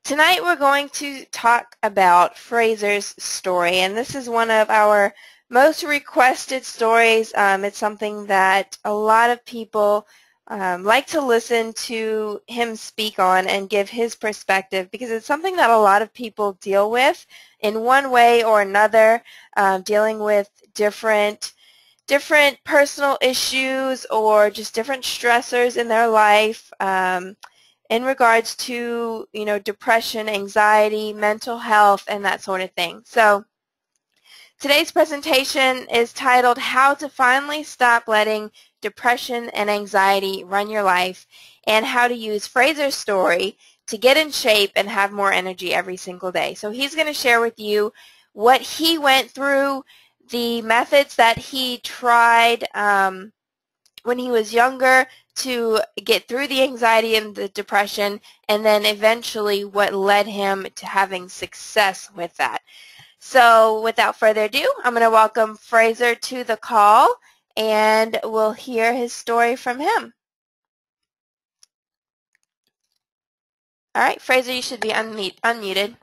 Tonight we're going to talk about Fraser's story, and this is one of our most requested stories. It's something that a lot of people like to listen to him speak on and give his perspective, because it's something that a lot of people deal with in one way or another, dealing with different personal issues or just different stressors in their life. In regards to, depression, anxiety, mental health, and that sort of thing. So today's presentation is titled How to Finally Stop Letting Depression and Anxiety Run Your Life, and how to use Fraser's story to get in shape and have more energy every single day. So he's going to share with you what he went through, the methods that he tried when he was younger to get through the anxiety and the depression, and then eventually what led him to having success with that. So without further ado, I'm going to welcome Fraser to the call, and we'll hear his story from him. All right, Fraser, you should be unmuted.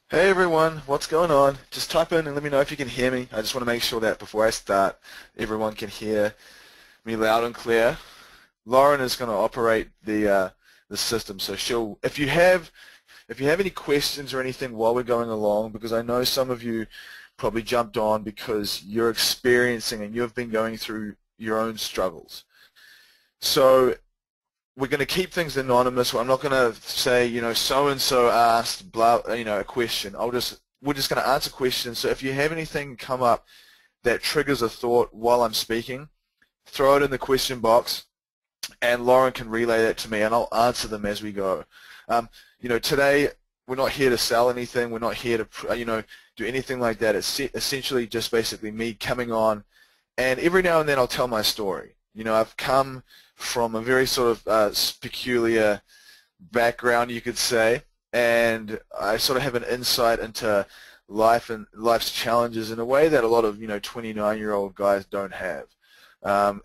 Hey everyone, what's going on? Just type in and let me know if you can hear me. I just want to make sure that before I start, everyone can hear me loud and clear. Lauren is going to operate the system, so if you have any questions or anything while we're going along, because I know some of you probably jumped on because you're experiencing and you've been going through your own struggles. So we're going to keep things anonymous. I'm not going to say, so-and-so asked, blah, a question. We're just going to answer questions. So if you have anything come up that triggers a thought while I'm speaking, throw it in the question box, and Lauren can relay that to me, and I'll answer them as we go. Today we're not here to sell anything. We're not here to, do anything like that. It's essentially just basically me coming on, and every now and then I'll tell my story. I've come from a very sort of peculiar background, you could say, and I sort of have an insight into life and life's challenges in a way that a lot of 29-year-old guys don't have.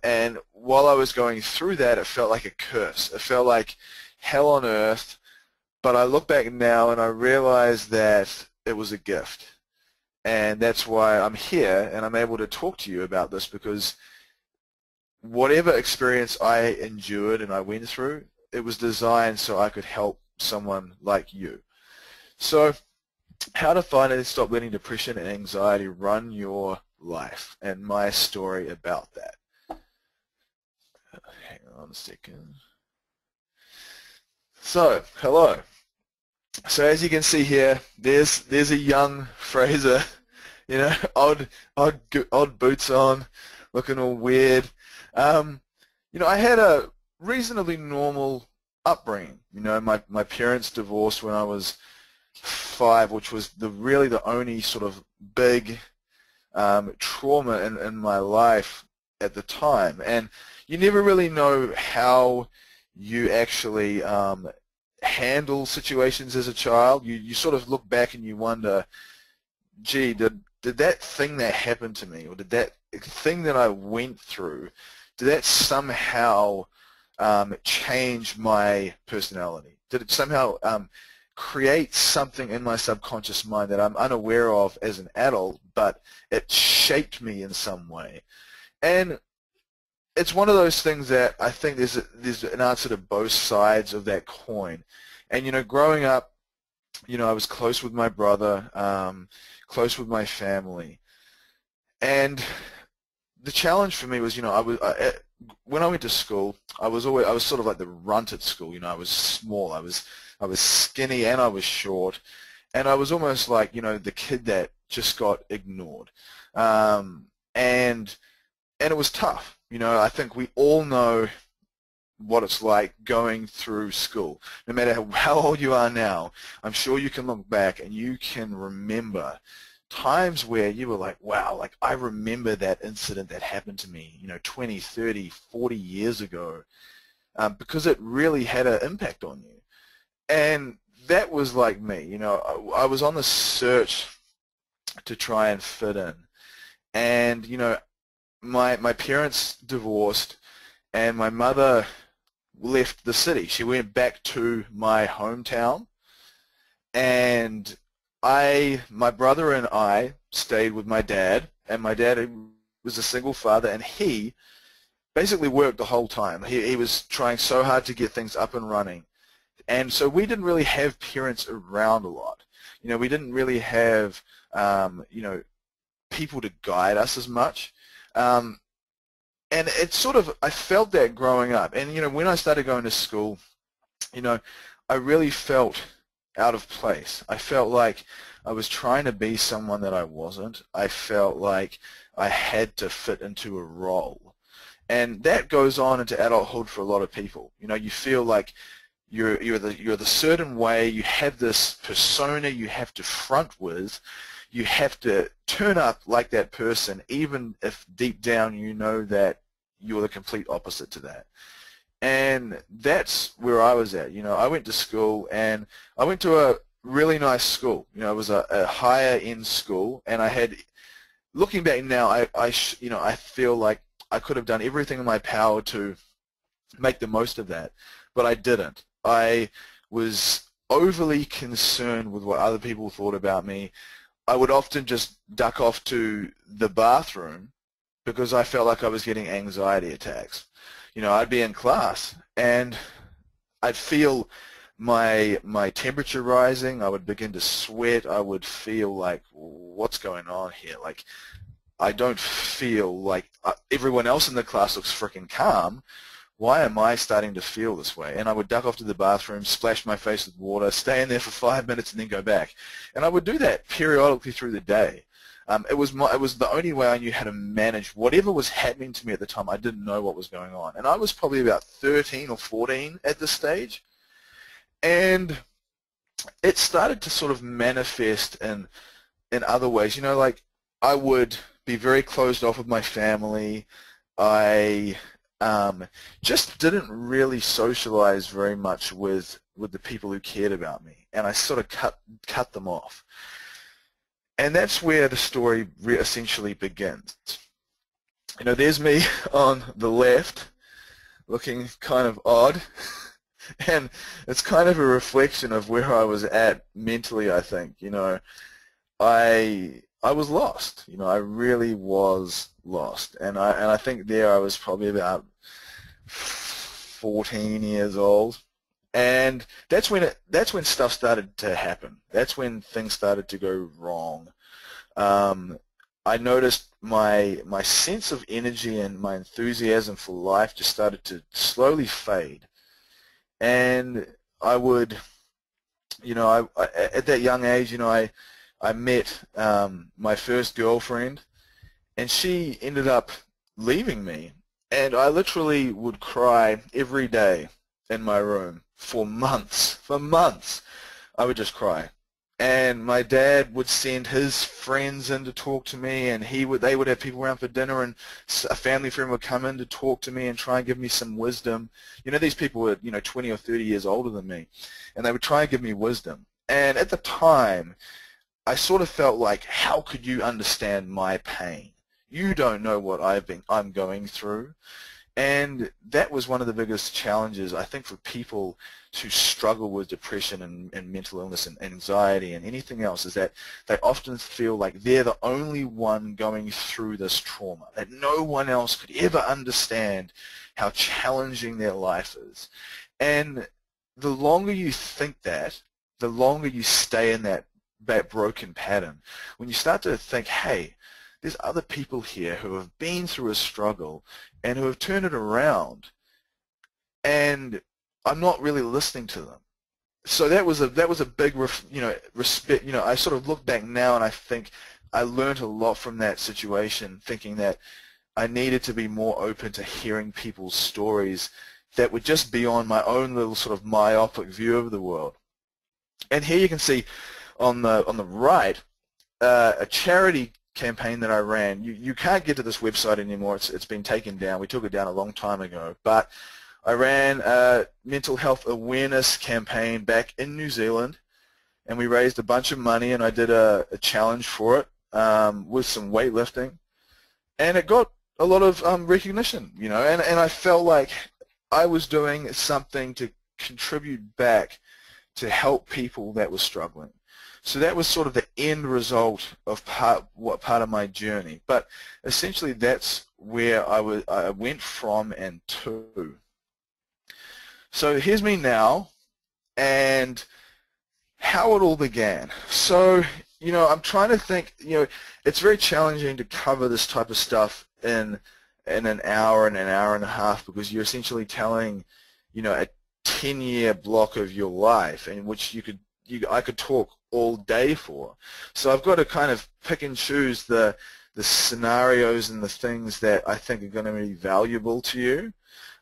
And while I was going through that, it felt like a curse. It felt like hell on earth. But I look back now and I realize that it was a gift, and that's why I'm here and I'm able to talk to you about this, because whatever experience I endured and I went through, it was designed so I could help someone like you. So how to finally stop letting depression and anxiety run your life, and my story about that. Hang on a second. So, hello. So as you can see here, there's a young Fraser, odd boots on, looking all weird. I had a reasonably normal upbringing. My parents divorced when I was 5, which was really the only sort of big trauma in my life at the time. And you never really know how you actually handle situations as a child. You sort of look back and you wonder, gee, did that thing that happened to me, or did that thing that I went through, did that somehow change my personality? Did it somehow create something in my subconscious mind that I'm unaware of as an adult, but it shaped me in some way? And it's one of those things that I think there's an answer to both sides of that coin. And growing up, I was close with my brother, close with my family, and the challenge for me was, when I went to school, I was sort of like the runt at school. I was small, I was skinny, and I was short, and I was almost like, the kid that just got ignored, and it was tough. I think we all know what it's like going through school. No matter how old you are now, I'm sure you can look back and you can remember times where you were like, wow, like I remember that incident that happened to me, 20, 30, 40 years ago, because it really had an impact on you. And that was like me. I was on the search to try and fit in. And, my parents divorced, and my mother left the city. She went back to my hometown, and my brother and I stayed with my dad, and my dad was a single father, and he basically worked the whole time. He was trying so hard to get things up and running. And so we didn't really have parents around a lot. We didn't really have, people to guide us as much. And it's sort of, I felt that growing up. And, when I started going to school, I really felt out of place. I felt like I was trying to be someone that I wasn't. I felt like I had to fit into a role. And that goes on into adulthood for a lot of people. You feel like you're the certain way, you have this persona you have to front with, you have to turn up like that person, even if deep down you know that you're the complete opposite to that. And that's where I was at. I went to school, and I went to a really nice school. It was a higher end school, and I had, looking back now, I feel like I could have done everything in my power to make the most of that, but I didn't. I was overly concerned with what other people thought about me. I would often just duck off to the bathroom because I felt like I was getting anxiety attacks. I'd be in class and I'd feel my temperature rising. I would begin to sweat. I would feel like, what's going on here? Like, I don't feel like everyone else in the class looks freaking calm. Why am I starting to feel this way? And I would duck off to the bathroom, splash my face with water, stay in there for 5 minutes, and then go back. And I would do that periodically through the day. It was the only way I knew how to manage whatever was happening to me at the time. I didn't know what was going on. And I was probably about 13 or 14 at this stage. And it started to sort of manifest in other ways. Like I would be very closed off with my family. I just didn't really socialize very much with the people who cared about me, and I sort of cut them off. And that's where the story essentially begins. There's me on the left, looking kind of odd, and it's kind of a reflection of where I was at mentally, I think. I was lost. I really was lost, and I think there I was probably about 14 years old, and that's when stuff started to happen. That's when things started to go wrong. I noticed my sense of energy and my enthusiasm for life just started to slowly fade, and I would, at that young age, I met my first girlfriend, and she ended up leaving me, and I literally would cry every day in my room for months. For months, I would just cry. And my dad would send his friends in to talk to me, and they would have people around for dinner, and a family friend would come in to talk to me and try and give me some wisdom. These people were 20 or 30 years older than me, and they would try and give me wisdom. And at the time, I sort of felt like, how could you understand my pain? You don't know what I'm going through. And that was one of the biggest challenges, I think, for people who struggle with depression and mental illness and anxiety and anything else, is that they often feel like they're the only one going through this trauma, that no one else could ever understand how challenging their life is. And the longer you think that, the longer you stay in that broken pattern. When you start to think, hey, there's other people here who have been through a struggle and who have turned it around, and I'm not really listening to them. So that was a big respect. I sort of look back now and I think I learned a lot from that situation, thinking that I needed to be more open to hearing people's stories that were just beyond my own little sort of myopic view of the world. And here you can see on the right a charity campaign that I ran. You can't get to this website anymore. It's been taken down. We took it down a long time ago. But I ran a mental health awareness campaign back in New Zealand, and we raised a bunch of money, and I did a challenge for it with some weightlifting, and it got a lot of recognition, you know, and I felt like I was doing something to contribute back to help people that were struggling. So that was sort of the end result of part of my journey. But essentially that's where I went from and to. So here's me now and how it all began. So, you know, I'm trying to think, you know, it's very challenging to cover this type of stuff in an hour and a half, because you're essentially telling, you know, a 10-year block of your life, in which I could talk all day for. So I've got to kind of pick and choose the scenarios and the things that I think are going to be valuable to you,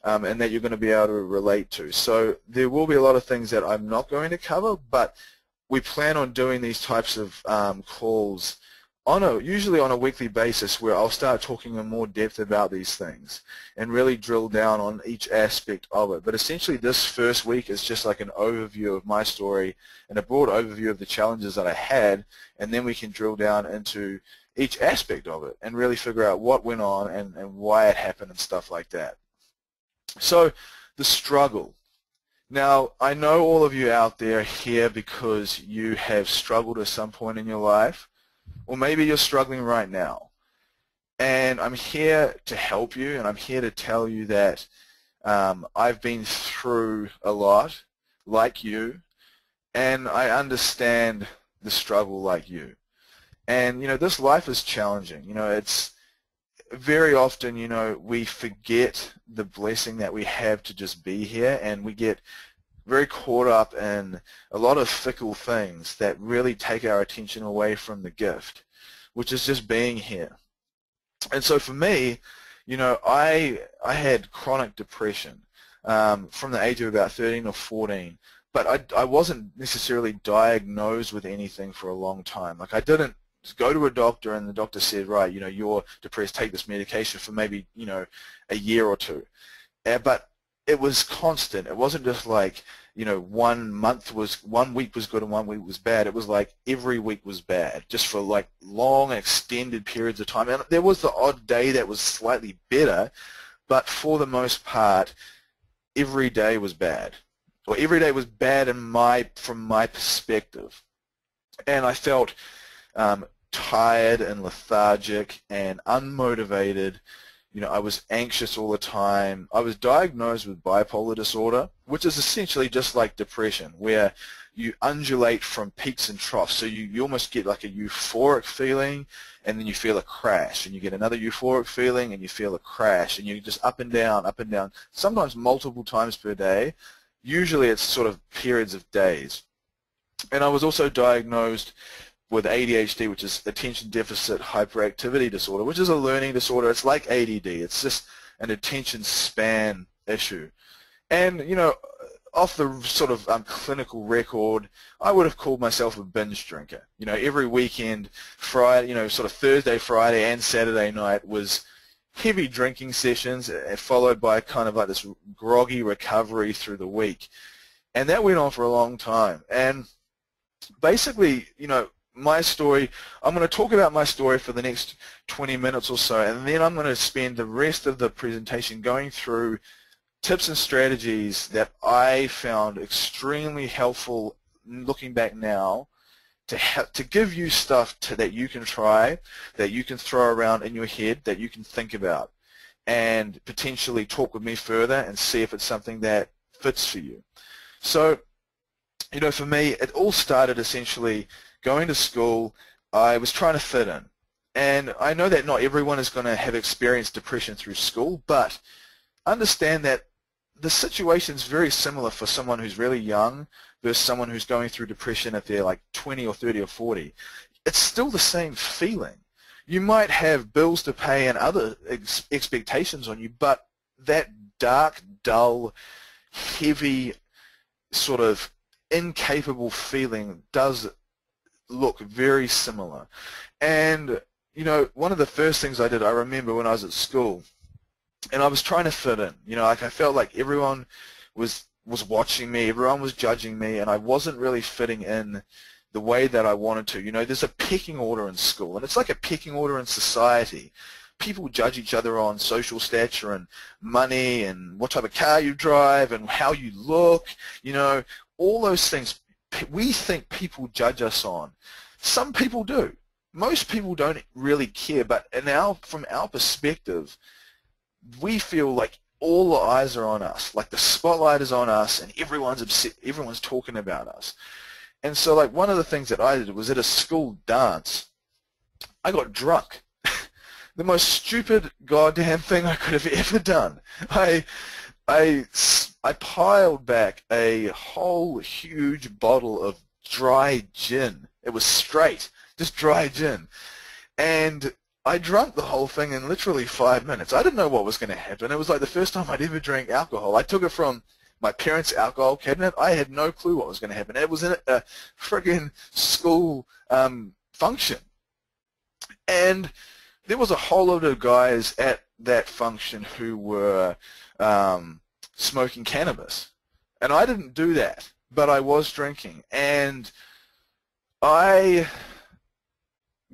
and that you're going to be able to relate to. So there will be a lot of things that I'm not going to cover, but we plan on doing these types of calls usually on a weekly basis, where I'll start talking in more depth about these things and really drill down on each aspect of it. But essentially this first week is just like an overview of my story and a broad overview of the challenges that I had, and then we can drill down into each aspect of it and really figure out what went on and why it happened and stuff like that. So the struggle. Now, I know all of you out there here because you have struggled at some point in your life, or maybe you're struggling right now. And I'm here to help you, and I'm here to tell you that I've been through a lot like you, and I understand the struggle like you. And, you know, this life is challenging. You know, it's very often, you know, we forget the blessing that we have to just be here, and we get very caught up in a lot of fickle things that really take our attention away from the gift, which is just being here. And so for me, you know, I had chronic depression from the age of about 13 or 14, but I wasn't necessarily diagnosed with anything for a long time. Like, I didn't go to a doctor and the doctor said, right, you know, you're depressed, take this medication for maybe, you know, a year or two. But it was constant. It wasn't just like, you know, 1 week was good and 1 week was bad. It was like every week was bad, just for like long extended periods of time. And there was the odd day that was slightly better, but for the most part, every day was bad. Or every day was bad from my perspective. And I felt tired and lethargic and unmotivated. You know, I was anxious all the time. I was diagnosed with bipolar disorder, which is essentially just like depression, where you undulate from peaks and troughs. So you almost get like a euphoric feeling, and then you feel a crash, and you get another euphoric feeling, and you feel a crash, and you're just up and down, sometimes multiple times per day. Usually it's sort of periods of days. And I was also diagnosed with ADHD, which is attention deficit hyperactivity disorder, which is a learning disorder. It's like ADD. It's just an attention span issue. And, you know, off the sort of clinical record, I would have called myself a binge drinker. You know, every weekend, Friday, you know, sort of Thursday, Friday, and Saturday night was heavy drinking sessions, followed by kind of like this groggy recovery through the week. And that went on for a long time. And basically, you know, my story, I'm going to talk about my story for the next 20 minutes or so, and then I'm going to spend the rest of the presentation going through tips and strategies that I found extremely helpful looking back now to give you stuff that you can try, that you can throw around in your head, that you can think about, and potentially talk with me further and see if it's something that fits for you. So, you know, for me, it all started essentially going to school. I was trying to fit in. And I know that not everyone is going to have experienced depression through school, but understand that the situation is very similar for someone who's really young versus someone who's going through depression if they're like 20 or 30 or 40. It's still the same feeling. You might have bills to pay and other expectations on you, but that dark, dull, heavy, sort of incapable feeling does look very similar. And, you know, one of the first things I did, I remember when I was at school, and I was trying to fit in. You know, like I felt like everyone was watching me, everyone was judging me, and I wasn't really fitting in the way that I wanted to. You know, there's a pecking order in school, and it's like a pecking order in society. people judge each other on social stature and money and what type of car you drive and how you look, you know, all those things we think people judge us on. Some people do. Most people don't really care, but from our perspective, we feel like all the eyes are on us, like the spotlight is on us and everyone's upset, everyone's talking about us. And so like one of the things that I did was at a school dance, I got drunk. The most stupid goddamn thing I could have ever done. I piled back a whole huge bottle of dry gin. It was straight, just dry gin. And I drank the whole thing in literally 5 minutes. I didn't know what was going to happen. It was like the first time I'd ever drank alcohol. I took it from my parents' alcohol cabinet. I had no clue what was going to happen. It was in a friggin' school function. And there was a whole lot of guys at that function who were smoking cannabis. And I didn't do that, but I was drinking. And I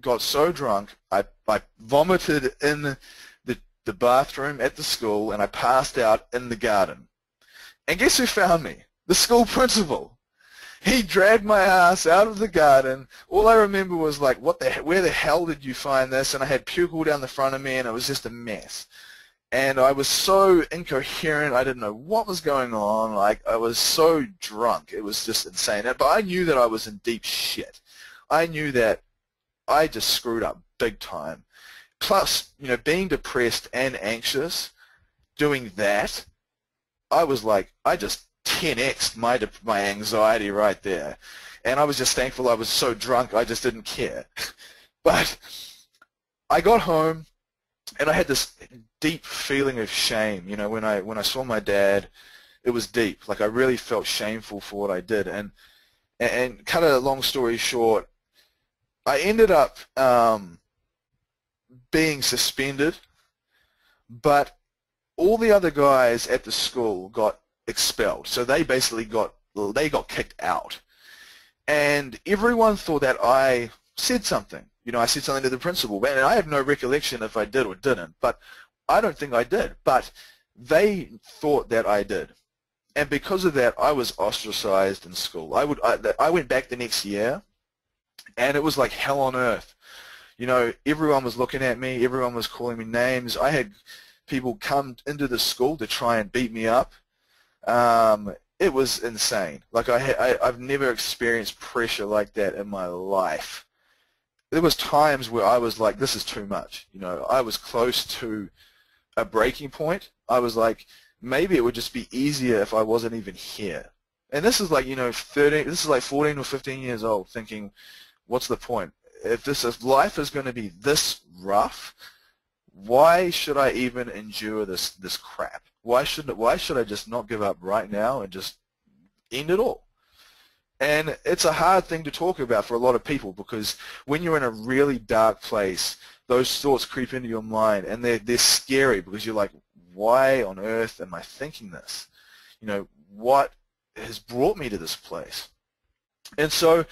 got so drunk, I vomited in the bathroom at the school, and I passed out in the garden. And guess who found me? The school principal. He dragged my ass out of the garden. All I remember was like, where the hell did you find this? And I had puke all down the front of me, and it was just a mess. And I was so incoherent, I didn't know what was going on. Like, I was so drunk, it was just insane. But I knew that I was in deep shit. I knew that I just screwed up big time. Plus, you know, being depressed and anxious, doing that, I was like, I just 10x'd my anxiety right there. And I was just thankful I was so drunk, I just didn't care. But I got home, and I had this deep feeling of shame. You know, when I saw my dad, it was deep. Like, I really felt shameful for what I did. And cut a long story short, I ended up being suspended, but all the other guys at the school got expelled. So they basically got kicked out. And everyone thought that I said something. You know, I said something to the principal, and I have no recollection if I did or didn't, but I don't think I did. But they thought that I did. And because of that, I was ostracized in school. I went back the next year, and it was like hell on earth. You know, everyone was looking at me. Everyone was calling me names. I had people come into the school to try and beat me up. It was insane. Like, I've never experienced pressure like that in my life. There was times where I was like, this is too much. You know, I was close to a breaking point. I was like, maybe it would just be easier if I wasn't even here. And this is like, you know, this is like 14 or 15 years old, thinking, what's the point? If life is going to be this rough, why should I even endure this crap? Why should I just not give up right now and just end it all? And it's a hard thing to talk about for a lot of people, because when you're in a really dark place, those thoughts creep into your mind, and they're scary, because you're like, why on earth am I thinking this? You know, what has brought me to this place? And so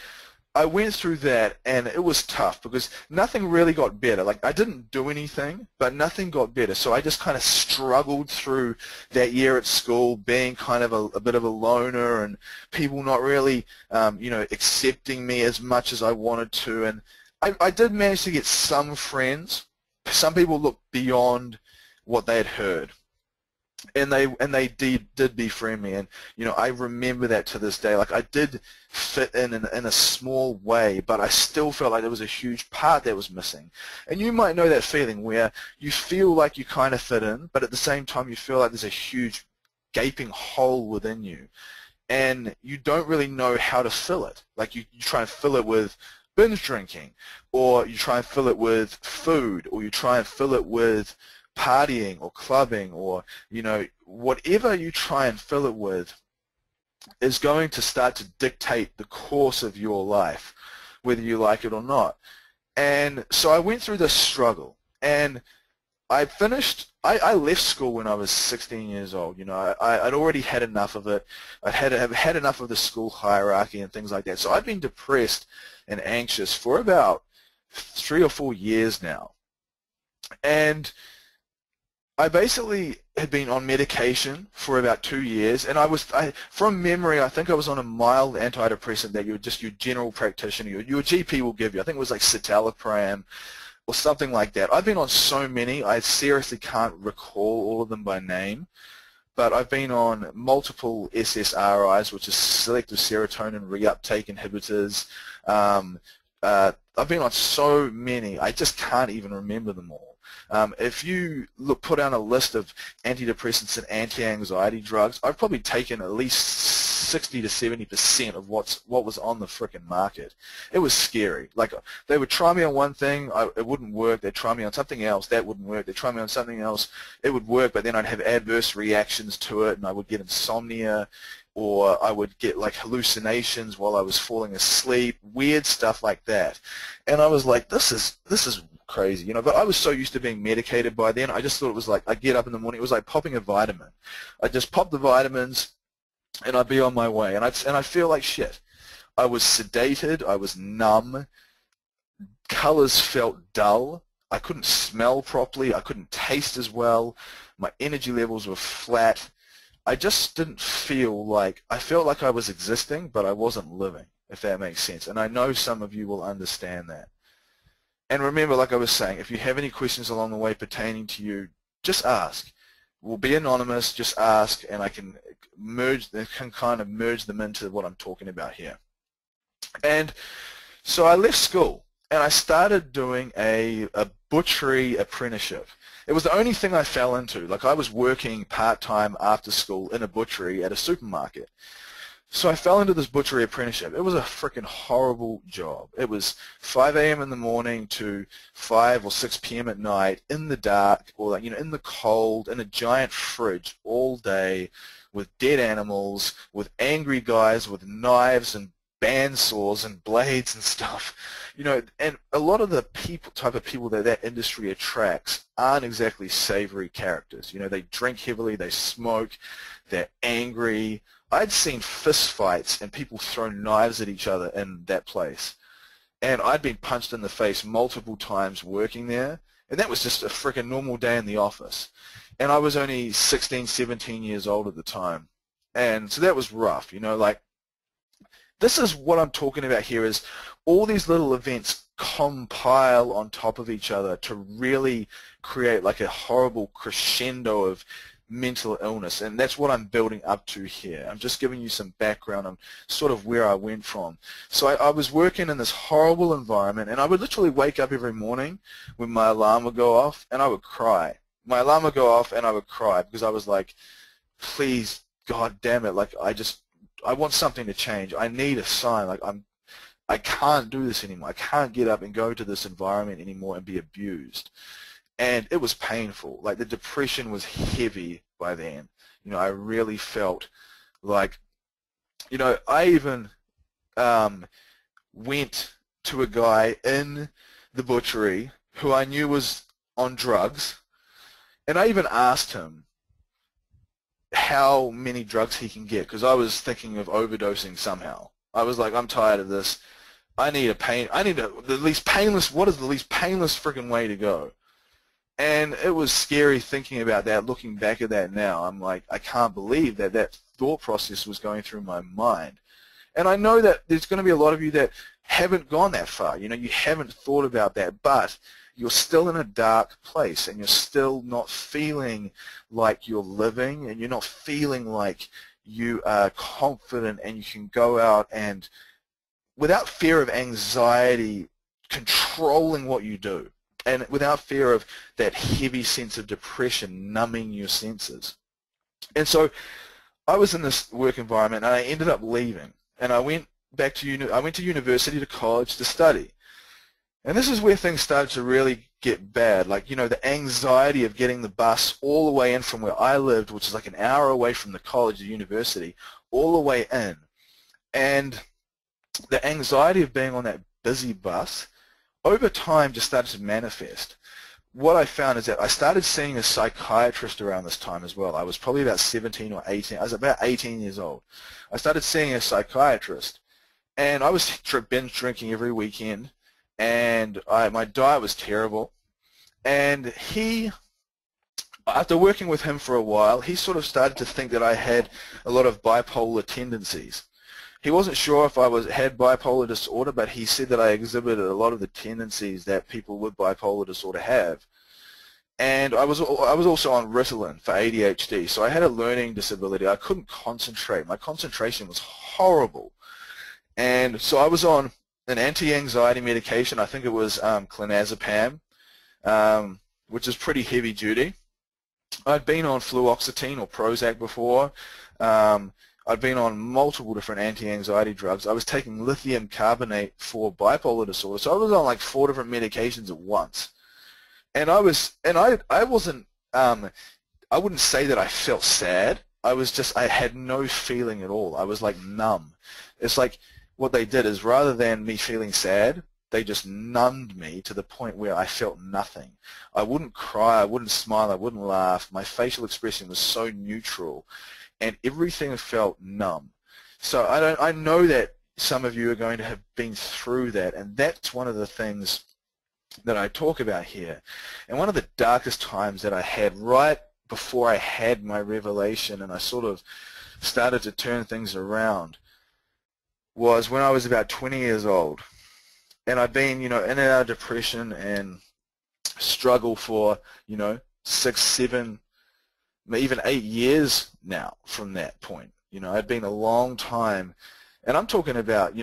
I went through that, and it was tough because nothing really got better. Like, I didn't do anything, but nothing got better. So I just kind of struggled through that year at school, being kind of a bit of a loner, and people not really, you know, accepting me as much as I wanted to. And I did manage to get some friends. Some people looked beyond what they had heard. And they did befriend me, and you know, I remember that to this day. Like, I did fit in a small way, but I still felt like there was a huge part that was missing. And you might know that feeling where you feel like you kind of fit in, but at the same time you feel like there's a huge gaping hole within you, and you don't really know how to fill it. Like, you try and fill it with binge drinking, or you try and fill it with food, or you try and fill it with partying or clubbing, or, you know, whatever you try and fill it with is going to start to dictate the course of your life, whether you like it or not. And so I went through this struggle, and I left school when I was 16 years old. You know, I'd already had enough of it. I've had enough of the school hierarchy and things like that. So I've been depressed and anxious for about 3 or 4 years now. And I basically had been on medication for about 2 years, and from memory, I think I was on a mild antidepressant that your general practitioner, your GP will give you. I think it was like citalopram or something like that. I've been on so many, I seriously can't recall all of them by name, but I've been on multiple SSRIs, which is selective serotonin reuptake inhibitors. Um, I've been on so many, I just can't even remember them all. If you put down a list of antidepressants and anti-anxiety drugs, I've probably taken at least 60 to 70% of what was on the frickin' market. It was scary. Like, they would try me on one thing, it wouldn't work. They'd try me on something else, that wouldn't work. They'd try me on something else, it would work, but then I'd have adverse reactions to it, and I would get insomnia, or I would get like hallucinations while I was falling asleep, weird stuff like that. And I was like, this is crazy, you know. But I was so used to being medicated by then, I just thought it was like, I get up in the morning, it was like popping a vitamin. I just pop the vitamins, and I'd be on my way, and I feel like shit. I was sedated, I was numb, colors felt dull, I couldn't smell properly, I couldn't taste as well, my energy levels were flat. I just didn't feel like, I felt like I was existing, but I wasn't living, if that makes sense. And I know some of you will understand that. And remember, like I was saying, if you have any questions along the way pertaining to you, just ask. We'll be anonymous, just ask, and I can kind of merge them into what I'm talking about here. And so I left school, and I started doing a butchery apprenticeship. It was the only thing I fell into. Like, I was working part-time after school in a butchery at a supermarket. So I fell into this butchery apprenticeship. It was a freaking horrible job. It was 5 a.m. in the morning to 5 or 6 p.m. at night in the dark, or like, you know, in the cold, in a giant fridge all day with dead animals, with angry guys with knives and bandsaws and blades and stuff. You know, and a lot of the type of people that industry attracts aren't exactly savory characters. You know, they drink heavily, they smoke, they're angry. I'd seen fist fights and people throw knives at each other in that place. And I'd been punched in the face multiple times working there, and that was just a freaking normal day in the office. And I was only 16, 17 years old at the time. And so that was rough, you know, like, this is what I'm talking about here, is all these little events compile on top of each other to really create like a horrible crescendo of mental illness, and that's what I'm building up to here. I'm just giving you some background on sort of where I went from. So I was working in this horrible environment, and I would literally wake up every morning when my alarm would go off, and I would cry. My alarm would go off, and I would cry because I was like, please, God damn it, like, I want something to change. I need a sign. Like, I can't do this anymore. I can't get up and go to this environment anymore and be abused. And it was painful. Like, the depression was heavy by then. You know, I really felt like, you know, I even went to a guy in the butchery who I knew was on drugs, and I even asked him how many drugs he can get, because I was thinking of overdosing somehow. I was like, I'm tired of this. I need the least painless, what is the least painless freaking way to go? And it was scary thinking about that, looking back at that now. I'm like, I can't believe that thought process was going through my mind. And I know that there's going to be a lot of you that haven't gone that far. You know, you haven't thought about that, but you're still in a dark place, and you're still not feeling like you're living, and you're not feeling like you are confident and you can go out and, without fear of anxiety, controlling what you do, and without fear of that heavy sense of depression numbing your senses. And so I was in this work environment, and I ended up leaving, and I went back to I went to university, to college, to study. And this is where things started to really get bad. Like, you know, the anxiety of getting the bus all the way in from where I lived, which is like an hour away from the college or university, all the way in. And the anxiety of being on that busy bus, over time, just started to manifest. What I found is that I started seeing a psychiatrist around this time as well. I was probably about 17 or 18. I was about 18 years old. I started seeing a psychiatrist, and I was binge drinking every weekend. And my diet was terrible, And after working with him for a while, he sort of started to think that I had a lot of bipolar tendencies. He wasn't sure if I had bipolar disorder, but he said that I exhibited a lot of the tendencies that people with bipolar disorder have. And I was also on Ritalin for ADHD, so I had a learning disability. I couldn't concentrate. My concentration was horrible. And so I was on an anti-anxiety medication. I think it was clonazepam, which is pretty heavy duty. I'd been on fluoxetine or Prozac before. I'd been on multiple different anti-anxiety drugs. I was taking lithium carbonate for bipolar disorder, so I was on like 4 different medications at once. And I wasn't, I wouldn't say that I felt sad. I had no feeling at all. I was like numb. It's like what they did is rather than me feeling sad, they just numbed me to the point where I felt nothing. I wouldn't cry, I wouldn't smile, I wouldn't laugh. My facial expression was so neutral, and everything felt numb. So I know that some of you are going to have been through that, and that's one of the things that I talk about here. And one of the darkest times that I had right before I had my revelation and I sort of started to turn things around was when I was about 20 years old. And I'd been, in and out of depression and struggle for, 6, 7, even 8 years now from that point. I'd been a long time, and I'm talking about,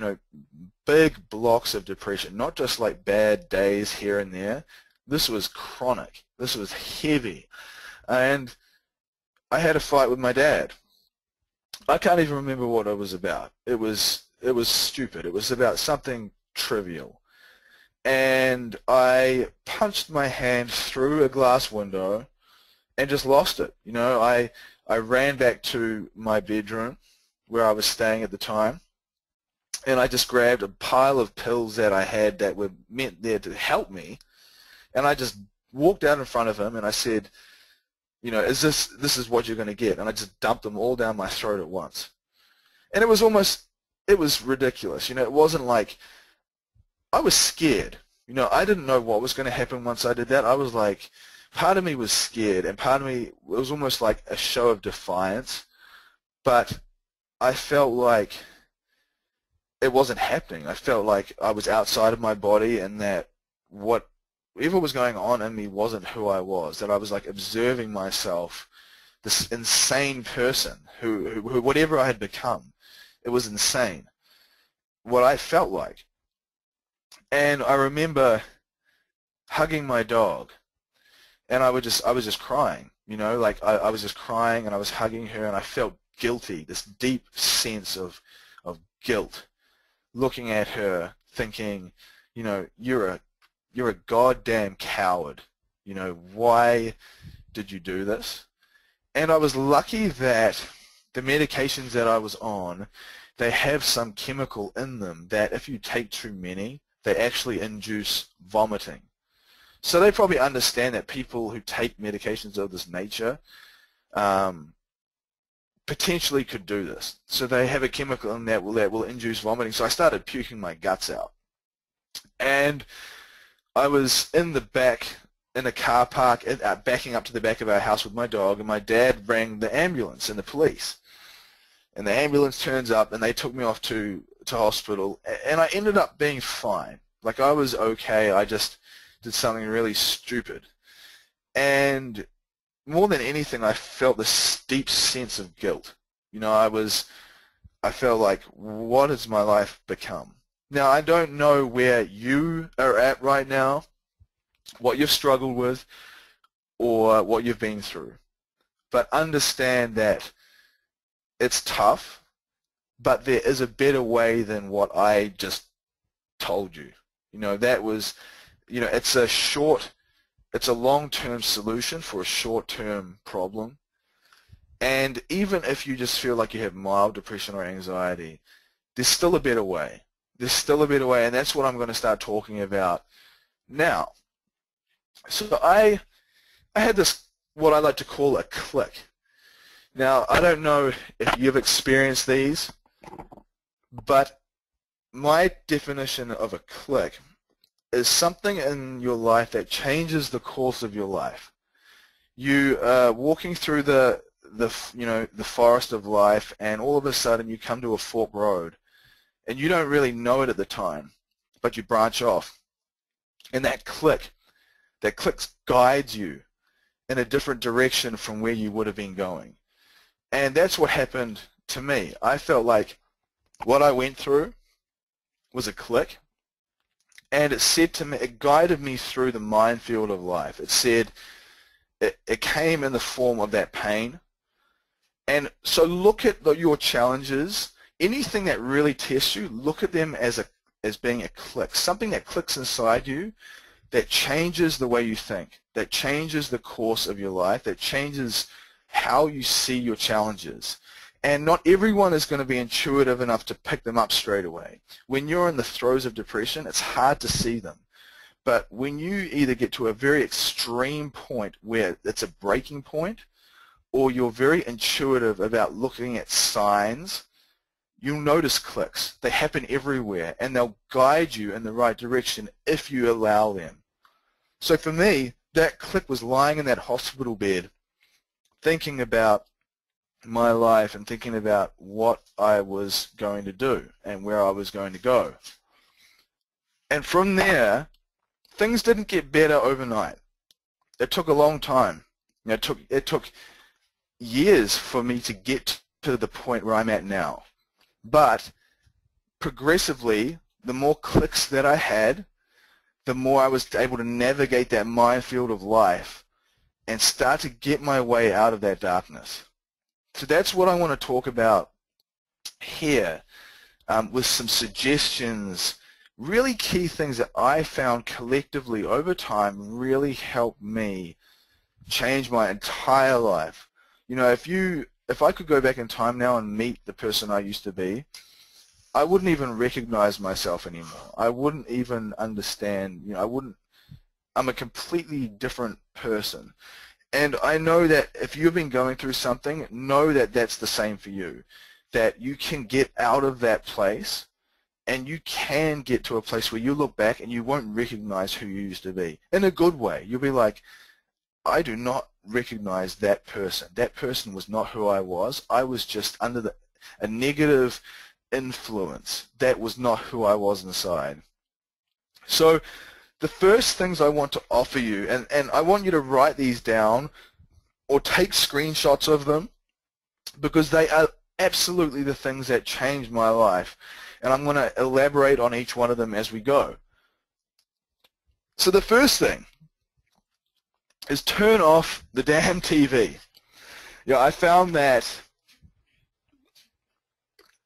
big blocks of depression, not just like bad days here and there. This was chronic. This was heavy. And I had a fight with my dad. I can't even remember what it was about. It was stupid. It was about something trivial. And I punched my hand through a glass window and just lost it. I ran back to my bedroom where I was staying at the time, and I just grabbed a pile of pills that I had that were meant there to help me, and I just walked out in front of him and I said, this is what you're going to get, and I just dumped them all down my throat at once. And it was ridiculous. It wasn't like, I was scared. I didn't know what was going to happen once I did that. I was like, part of me was scared, and part of me, it was almost like a show of defiance, but I felt like it wasn't happening. I felt like I was outside of my body, and that whatever was going on in me wasn't who I was, that I was like observing myself, this insane person who whatever I had become, it was insane, what I felt like. And I remember hugging my dog, and I was just crying, like I was just crying, and I was hugging her, and I felt guilty, this deep sense of guilt, looking at her, thinking, you're a goddamn coward. Why did you do this? And I was lucky that the medications that I was on, they have some chemical in them that if you take too many, they actually induce vomiting. So they probably understand that people who take medications of this nature potentially could do this. So they have a chemical in that will induce vomiting. So I started puking my guts out. And I was in the back, in a car park, backing up to the back of our house with my dog, and my dad rang the ambulance and the police. And the ambulance turns up, and they took me off to hospital, and I ended up being fine. Like, I was okay. I just did something really stupid. And more than anything, I felt this deep sense of guilt. I felt like, what has my life become? Now, I don't know where you are at right now, what you've struggled with, or what you've been through. But understand that it's tough, but there is a better way than what I just told you. That was, it's a long-term solution for a short-term problem. And even if you just feel like you have mild depression or anxiety, there's still a better way. There's still a better way, and that's what I'm going to start talking about now. So I had this, what I like to call a click. Now, I don't know if you've experienced these, but my definition of a click is something in your life that changes the course of your life. You are walking through the forest of life, and all of a sudden you come to a fork road, and you don't really know it at the time, but you branch off, and that click guides you in a different direction from where you would have been going. And that's what happened to me. I felt like what I went through was a click, and it said to me, it guided me through the minefield of life. It said, it came in the form of that pain. And so look at your challenges, anything that really tests you, look at them as being a click, something that clicks inside you that changes the way you think, that changes the course of your life, that changes how you see your challenges. And not everyone is going to be intuitive enough to pick them up straight away. When you're in the throes of depression, it's hard to see them. But when you either get to a very extreme point where it's a breaking point, or you're very intuitive about looking at signs, you'll notice clicks. They happen everywhere, and they'll guide you in the right direction if you allow them. So for me, that click was lying in that hospital bed, thinking about my life and thinking about what I was going to do and where I was going to go. And from there, things didn't get better overnight. It took a long time. It took years for me to get to the point where I'm at now. But progressively, the more clicks that I had, the more I was able to navigate that minefield of life and start to get my way out of that darkness. So that's what I want to talk about here, with some suggestions, really key things that I found collectively over time really helped me change my entire life. You know, if I could go back in time now and meet the person I used to be, I wouldn't even recognize myself anymore. I wouldn't even understand, I'm a completely different person. And I know that if you've been going through something, know that that's the same for you, that you can get out of that place and you can get to a place where you look back and you won't recognize who you used to be. In a good way. You'll be like, I do not recognize that person. That person was not who I was. I was just under a negative influence. That was not who I was inside. So the first things I want to offer you, and I want you to write these down or take screenshots of them, because they are absolutely the things that changed my life. And I'm going to elaborate on each one of them as we go. So the first thing is turn off the damn TV. I found that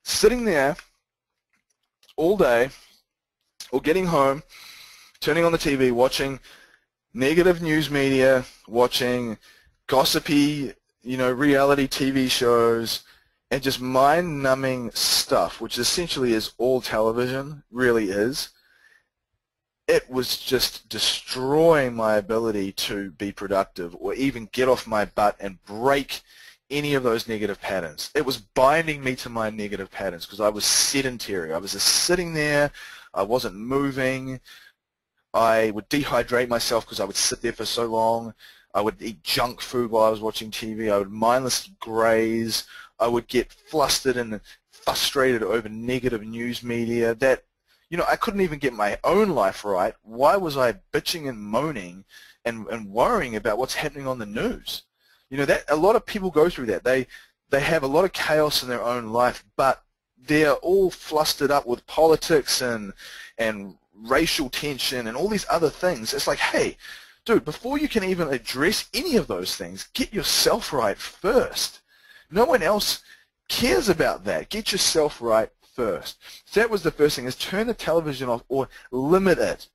sitting there all day or getting home, turning on the TV, watching negative news media, watching gossipy, reality TV shows, and just mind-numbing stuff, which essentially is all television, really is. It was just destroying my ability to be productive or even get off my butt and break any of those negative patterns. It was binding me to my negative patterns because I was sedentary. I was just sitting there. I wasn't moving. I would dehydrate myself because I would sit there for so long. I would eat junk food while I was watching TV. I would mindlessly graze. I would get flustered and frustrated over negative news media that, I couldn't even get my own life right. Why was I bitching and moaning and worrying about what's happening on the news? That a lot of people go through that. They have a lot of chaos in their own life, but they're all flustered up with politics and racial tension and all these other things. It's like, hey, dude, before you can even address any of those things, get yourself right first. No one else cares about that. Get yourself right first. So that was the first thing, is turn the television off or limit it.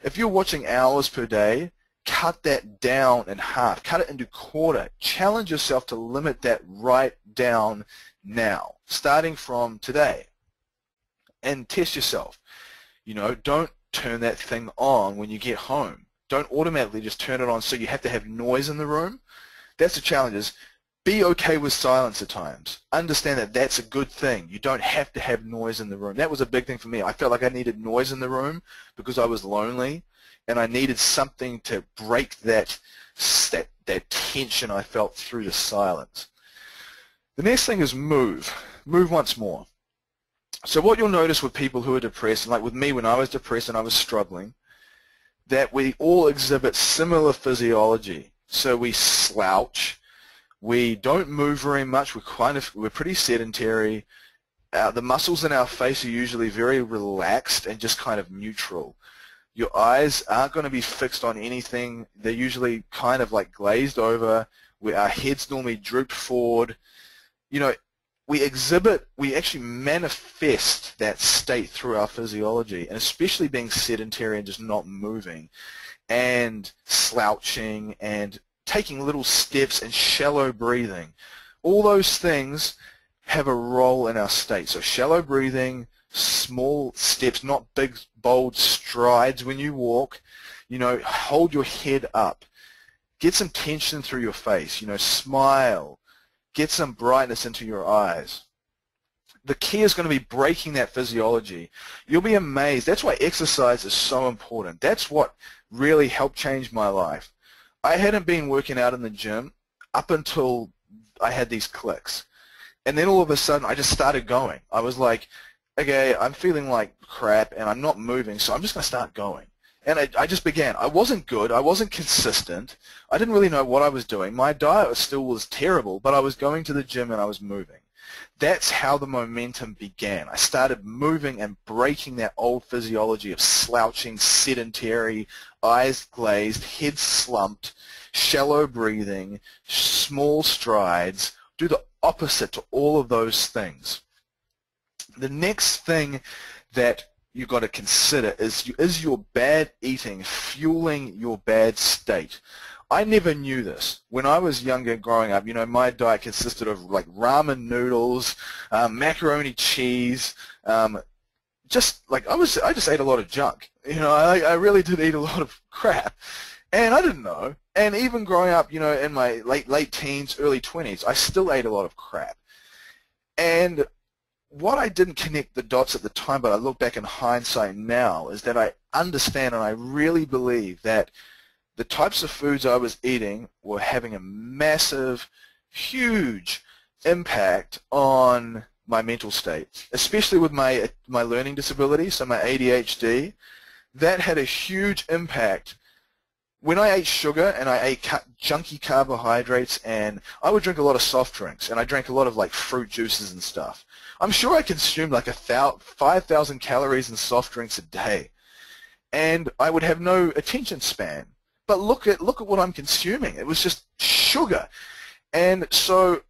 If you're watching hours per day, cut that down in half. Cut it into quarter. Challenge yourself to limit that right down now, starting from today. And test yourself. Don't turn that thing on when you get home. Don't automatically just turn it on so you have to have noise in the room. That's the challenge, is Be okay with silence at times. Understand that that's a good thing. You don't have to have noise in the room. That was a big thing for me. I felt like I needed noise in the room because I was lonely, and I needed something to break that tension I felt through the silence. The next thing is move. Move once more. So what you'll notice with people who are depressed, like with me when I was depressed and I was struggling, that we all exhibit similar physiology. So we slouch. We don't move very much. We're pretty sedentary. The muscles in our face are usually very relaxed and just kind of neutral. Your eyes aren't going to be fixed on anything. They're usually kind of like glazed over. Our heads normally droop forward. You know, we actually manifest that state through our physiology, and especially being sedentary and just not moving and slouching and taking little steps and shallow breathing. All those things have a role in our state. So shallow breathing, small steps, not big, bold strides when you walk. You know, hold your head up. Get some tension through your face. You know, smile. Get some brightness into your eyes. The key is going to be breaking that physiology. You'll be amazed. That's why exercise is so important. That's what really helped change my life. I hadn't been working out in the gym up until I had these clicks. And then all of a sudden, I just started going. I was like, okay, I'm feeling like crap, and I'm not moving, so I'm just going to start going. And I just began. I wasn't good. I wasn't consistent. I didn't really know what I was doing. My diet still was terrible, but I was going to the gym and I was moving. That's how the momentum began. I started moving and breaking that old physiology of slouching, sedentary, eyes glazed, head slumped, shallow breathing, small strides. Do the opposite to all of those things. The next thing that you've got to consider is your bad eating fueling your bad state? I never knew this. When I was younger growing up, you know, my diet consisted of like ramen noodles, macaroni cheese, just like I just ate a lot of junk. You know, I really did eat a lot of crap. And I didn't know. And even growing up, you know, in my late teens, early 20s, I still ate a lot of crap. And what I didn't connect the dots at the time, but I look back in hindsight now, is that I understand and I really believe that the types of foods I was eating were having a massive, huge impact on my mental state, especially with my learning disability, so my ADHD. That had a huge impact. When I ate sugar and I ate junky carbohydrates, and I would drink a lot of soft drinks, and I drank a lot of like fruit juices and stuff. I'm sure I consumed like 5,000 calories in soft drinks a day, and I would have no attention span. But look at what I'm consuming. It was just sugar, and so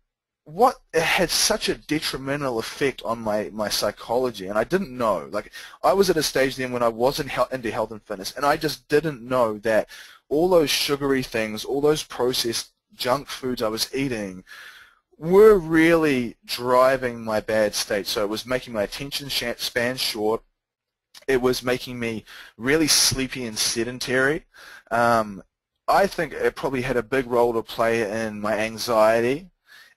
it had such a detrimental effect on my psychology, and I didn't know. Like, I was at a stage then when I wasn't into health and fitness, and I just didn't know that all those sugary things, all those processed junk foods I was eating were really driving my bad state. So it was making my attention span short. It was making me really sleepy and sedentary. I think it probably had a big role to play in my anxiety.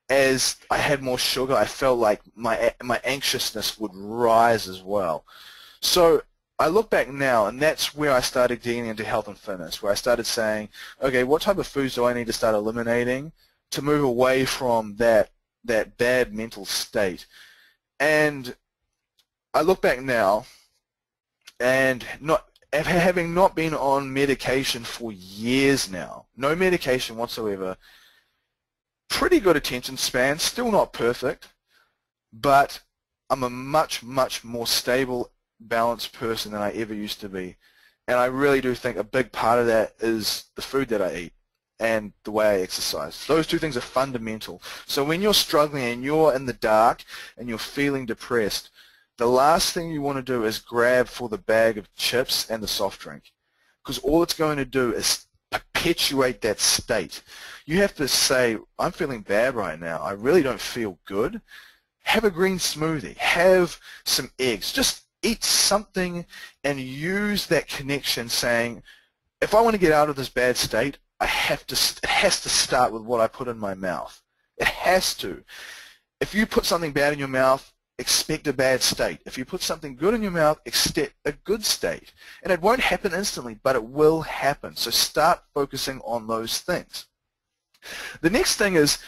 As I had more sugar, I felt like my anxiousness would rise as well. So I look back now, and that's where I started getting into health and fitness, where I started saying, okay, what type of foods do I need to start eliminating to move away from that bad mental state? And I look back now, and having not been on medication for years now, no medication whatsoever, pretty good attention span, still not perfect, but I'm a much, much more stable, balanced person than I ever used to be. And I really do think a big part of that is the food that I eat and the way I exercise. Those two things are fundamental. So when you're struggling and you're in the dark and you're feeling depressed, the last thing you want to do is grab for the bag of chips and the soft drink, because all it's going to do is perpetuate that state. You have to say, I'm feeling bad right now. I really don't feel good. Have a green smoothie. Have some eggs. Just eat something and use that connection saying, if I want to get out of this bad state, it has to start with what I put in my mouth. It has to. If you put something bad in your mouth, expect a bad state. If you put something good in your mouth, expect a good state. And it won't happen instantly, but it will happen. So start focusing on those things. The next thing is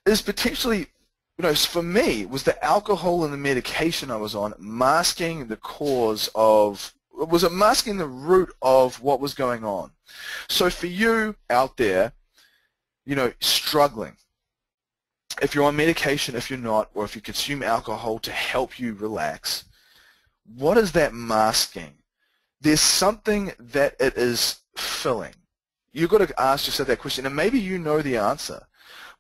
potentially, for me, was the alcohol and the medication I was on masking the cause of, was it masking the root of what was going on? So for you out there, struggling, if you're on medication, if you're not, or if you consume alcohol to help you relax, what is that masking? There's something that it is filling. You've got to ask yourself that question, and maybe you know the answer,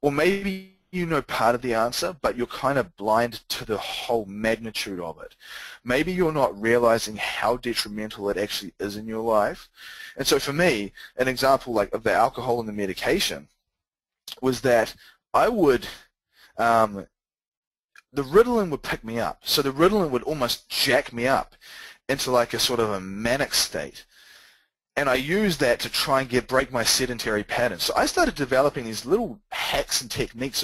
or maybe you know part of the answer, but you're kind of blind to the whole magnitude of it. Maybe you're not realizing how detrimental it actually is in your life. And so for me, an example like of the alcohol and the medication was that I would, the Ritalin would pick me up. So the Ritalin would almost jack me up into like a sort of a manic state. And I used that to try and break my sedentary pattern. So I started developing these little hacks and techniques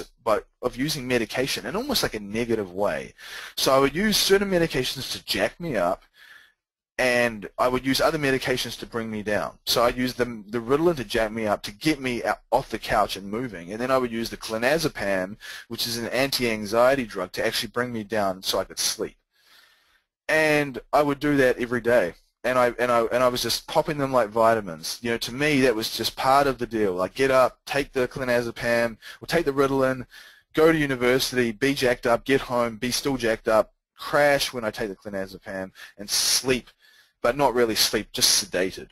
of using medication in almost like a negative way. So I would use certain medications to jack me up, and I would use other medications to bring me down. So I'd use the Ritalin to jack me up, to get me off the couch and moving. And then I would use the clonazepam, which is an anti-anxiety drug, to actually bring me down so I could sleep. And I would do that every day. And I was just popping them like vitamins. To me, that was just part of the deal. Like, get up, take the clonazepam, or take the Ritalin, go to university, be jacked up, get home, be still jacked up, crash when I take the clonazepam, and sleep, but not really sleep, just sedated.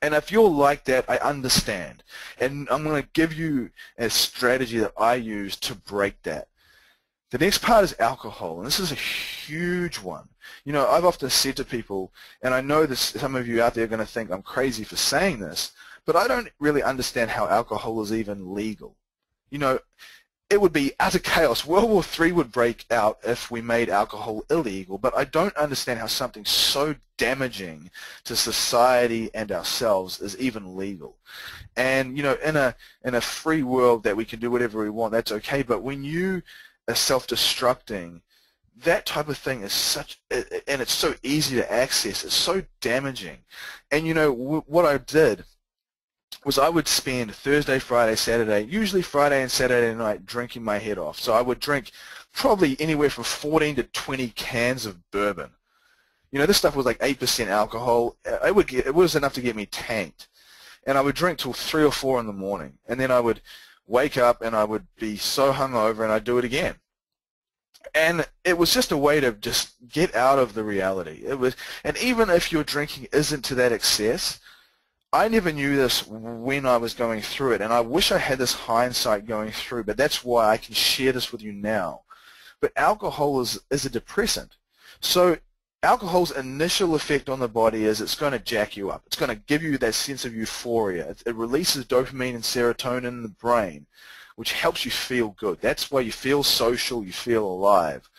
And if you're like that, I understand. And I'm going to give you a strategy that I use to break that. The next part is alcohol, and this is a huge one. I've often said to people, and I know this, some of you out there are going to think I'm crazy for saying this, but I don't really understand how alcohol is even legal. It would be utter chaos. World War III would break out if we made alcohol illegal, but I don't understand how something so damaging to society and ourselves is even legal. And, in a free world that we can do whatever we want, that's okay, but when you are self-destructing, that type of thing is and it's so easy to access, it's so damaging. And what I did was I would spend Thursday, Friday, Saturday, usually Friday and Saturday night, drinking my head off. So I would drink probably anywhere from 14 to 20 cans of bourbon. This stuff was like 8% alcohol. It was enough to get me tanked. And I would drink till 3 or 4 in the morning. And then I would wake up and I would be so hungover and I'd do it again. And it was just a way to just get out of the reality. And even if your drinking isn't to that excess, I never knew this when I was going through it, and I wish I had this hindsight going through, but that's why I can share this with you now. But alcohol is a depressant. So alcohol's initial effect on the body is it's going to jack you up. It's going to give you that sense of euphoria. It releases dopamine and serotonin in the brain, which helps you feel good. That's why you feel social, you feel alive.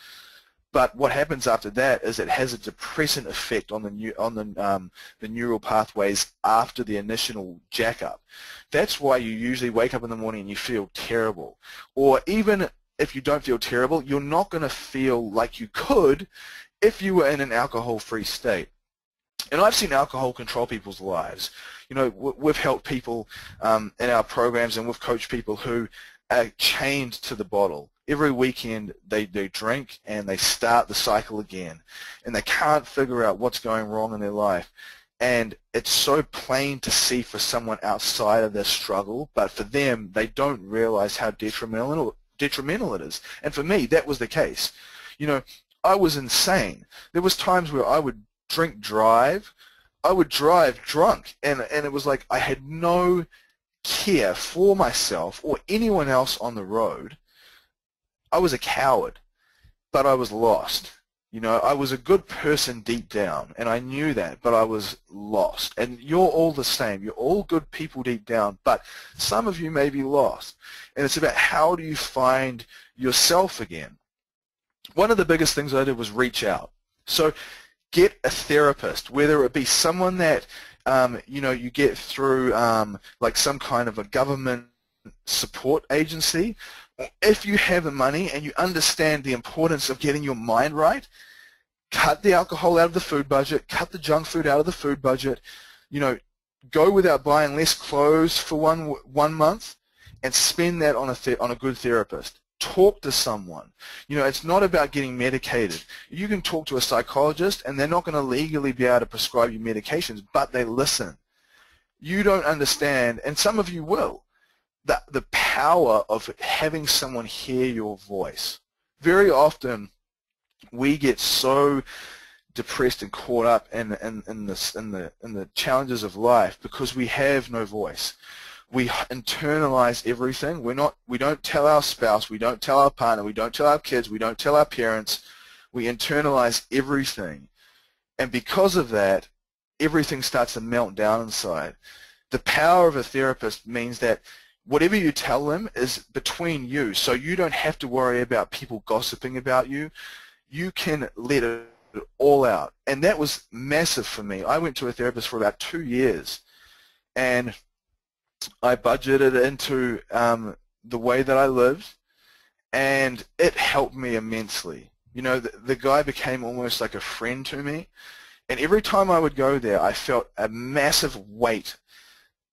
But what happens after that is it has a depressant effect on the neural pathways after the initial jack-up. That's why you usually wake up in the morning and you feel terrible. Or even if you don't feel terrible, you're not going to feel like you could if you were in an alcohol-free state. And I've seen alcohol control people's lives. We've helped people in our programs, and we've coached people who are chained to the bottle. Every weekend they drink and they start the cycle again, and they can't figure out what's going wrong in their life. And it's so plain to see for someone outside of their struggle, but for them, they don't realize how detrimental it is. And for me, that was the case. I was insane. There was times where I would drive. I would drive drunk, and it was like I had no care for myself or anyone else on the road. I was a coward, but I was lost. I was a good person deep down, and I knew that, but I was lost. And you're all the same. You're all good people deep down, but some of you may be lost. And it's about how do you find yourself again. One of the biggest things I did was reach out. So get a therapist, whether it be someone that you get through like some kind of a government support agency, if you have the money and you understand the importance of getting your mind right, cut the alcohol out of the food budget, cut the junk food out of the food budget, go without buying less clothes for one month, and spend that on a good therapist. Talk to someone. It's not about getting medicated. You can talk to a psychologist, and they're not going to legally be able to prescribe you medications, but they listen. You don't understand, and some of you will, the power of having someone hear your voice. Very often, we get so depressed and caught up in the challenges of life because we have no voice. We internalize everything. We don't tell our spouse, we don't tell our partner, we don't tell our kids, we don't tell our parents. We internalize everything. And because of that, everything starts to melt down inside. The power of a therapist means that whatever you tell them is between you, so you don't have to worry about people gossiping about you. You can let it all out. And that was massive for me. I went to a therapist for about 2 years, and I budgeted into the way that I lived, and it helped me immensely. The guy became almost like a friend to me, and every time I would go there, I felt a massive weight.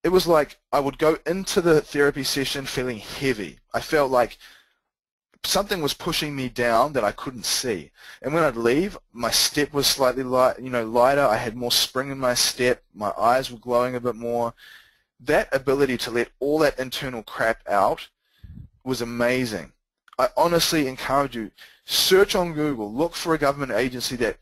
It was like I would go into the therapy session feeling heavy. I felt like something was pushing me down that I couldn't see. And when I'd leave, my step was slightly lighter. I had more spring in my step. My eyes were glowing a bit more. That ability to let all that internal crap out was amazing. I honestly encourage you, search on Google, look for a government agency that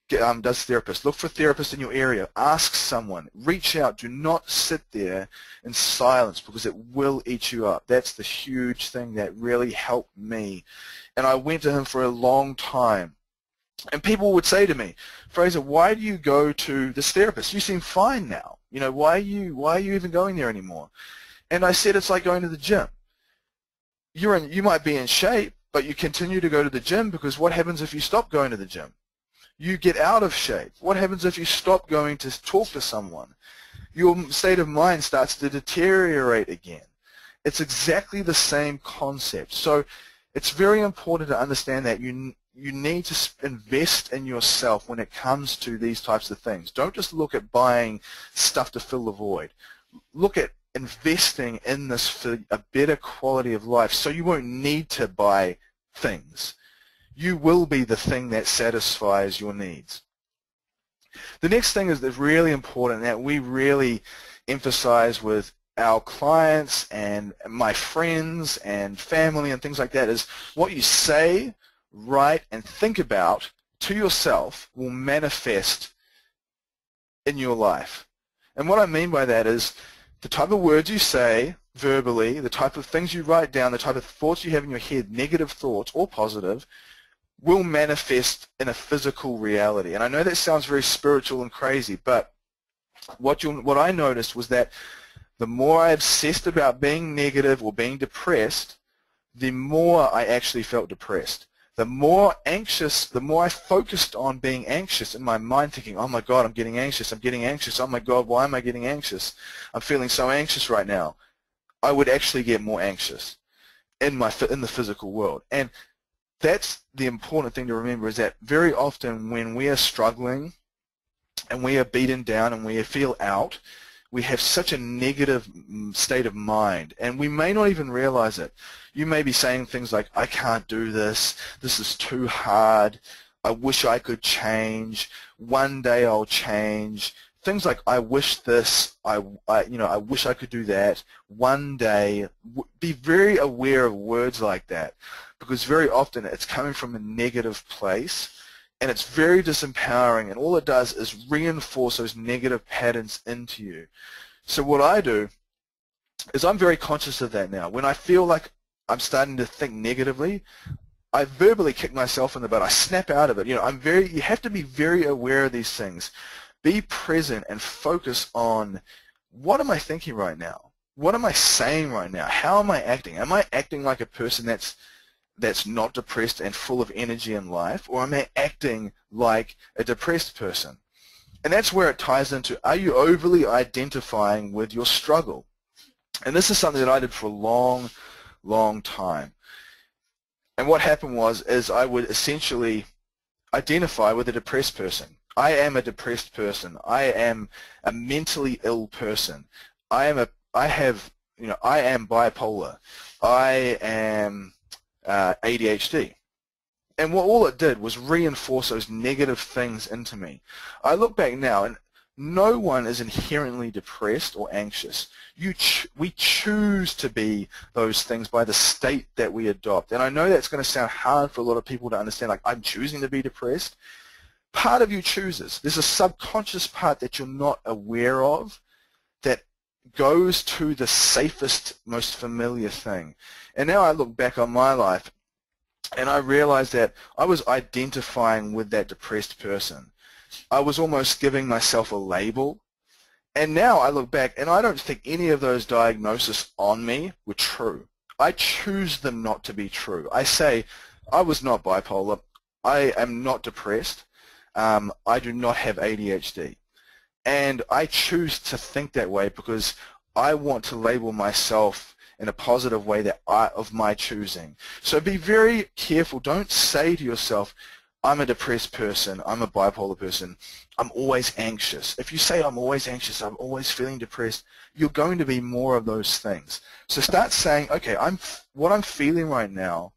does therapists. Look for therapists in your area. Ask someone. Reach out. Do not sit there in silence because it will eat you up. That's the huge thing that really helped me. And I went to him for a long time. And people would say to me, Fraser, why do you go to this therapist? You seem fine now. Why are you even going there anymore? And I said, it's like going to the gym. You might be in shape, but you continue to go to the gym because what happens if you stop going to the gym? You get out of shape. What happens if you stop going to talk to someone? Your state of mind starts to deteriorate again. It's exactly the same concept. So it's very important to understand that you need to invest in yourself when it comes to these types of things. Don't just look at buying stuff to fill the void. Look at investing in this for a better quality of life so you won't need to buy things. You will be the thing that satisfies your needs. The next thing is that's really important that we really emphasize with our clients and my friends and family and things like that is what you say, write, and think about to yourself will manifest in your life. And what I mean by that is the type of words you say verbally, the type of things you write down, the type of thoughts you have in your head, negative thoughts or positive, will manifest in a physical reality. And I know that sounds very spiritual and crazy, but what I noticed was that the more I obsessed about being negative or being depressed, the more I actually felt depressed. The more anxious, the more I focused on being anxious in my mind, thinking, oh my God, I'm getting anxious, oh my God, why am I getting anxious? I'm feeling so anxious right now. I would actually get more anxious in the physical world. And that's the important thing to remember is that very often when we are struggling and we are beaten down and we feel out, we have such a negative state of mind, and we may not even realize it. You may be saying things like, I can't do this, this is too hard, I wish I could change, one day I'll change, things like I wish this, I wish I could do that, one day. Be very aware of words like that because very often it's coming from a negative place and it's very disempowering, and all it does is reinforce those negative patterns into you. So what I do is I'm very conscious of that now. When I feel like I'm starting to think negatively, I verbally kick myself in the butt. I snap out of it. You have to be very aware of these things. Be present and focus on what am I thinking right now? What am I saying right now? How am I acting? Am I acting like a person that's not depressed and full of energy in life, or am I acting like a depressed person? And that's where it ties into, are you overly identifying with your struggle? And this is something that I did for a long, long time. And what happened is I would essentially identify with a depressed person. I am a depressed person. I am a mentally ill person. I am bipolar. I am ADHD. And all it did was reinforce those negative things into me. I look back now, and no one is inherently depressed or anxious. We choose to be those things by the state that we adopt. And I know that's going to sound hard for a lot of people to understand, like, I'm choosing to be depressed. Part of you chooses. There's a subconscious part that you're not aware of that goes to the safest, most familiar thing. And now I look back on my life, and I realized that I was identifying with that depressed person. I was almost giving myself a label. And now I look back, and I don't think any of those diagnoses on me were true. I choose them not to be true. I say, I was not bipolar. I am not depressed. I do not have ADHD. And I choose to think that way because I want to label myself in a positive way of my choosing. So be very careful. Don't say to yourself, I'm a depressed person, I'm a bipolar person, I'm always anxious. If you say I'm always anxious, I'm always feeling depressed, you're going to be more of those things. So start saying, okay, what I'm feeling right now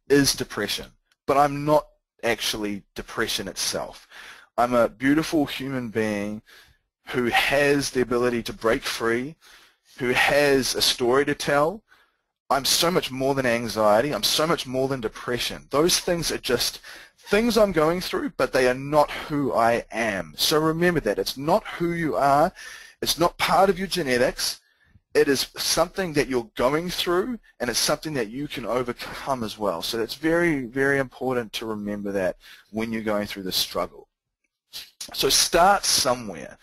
is depression, but I'm not actually depression itself. I'm a beautiful human being who has the ability to break free, who has a story to tell. I'm so much more than anxiety. I'm so much more than depression. Those things are just things I'm going through, but they are not who I am. So remember that. It's not who you are. It's not part of your genetics. It is something that you're going through, and it's something that you can overcome as well. So it's very, very important to remember that when you're going through this struggle. So start somewhere.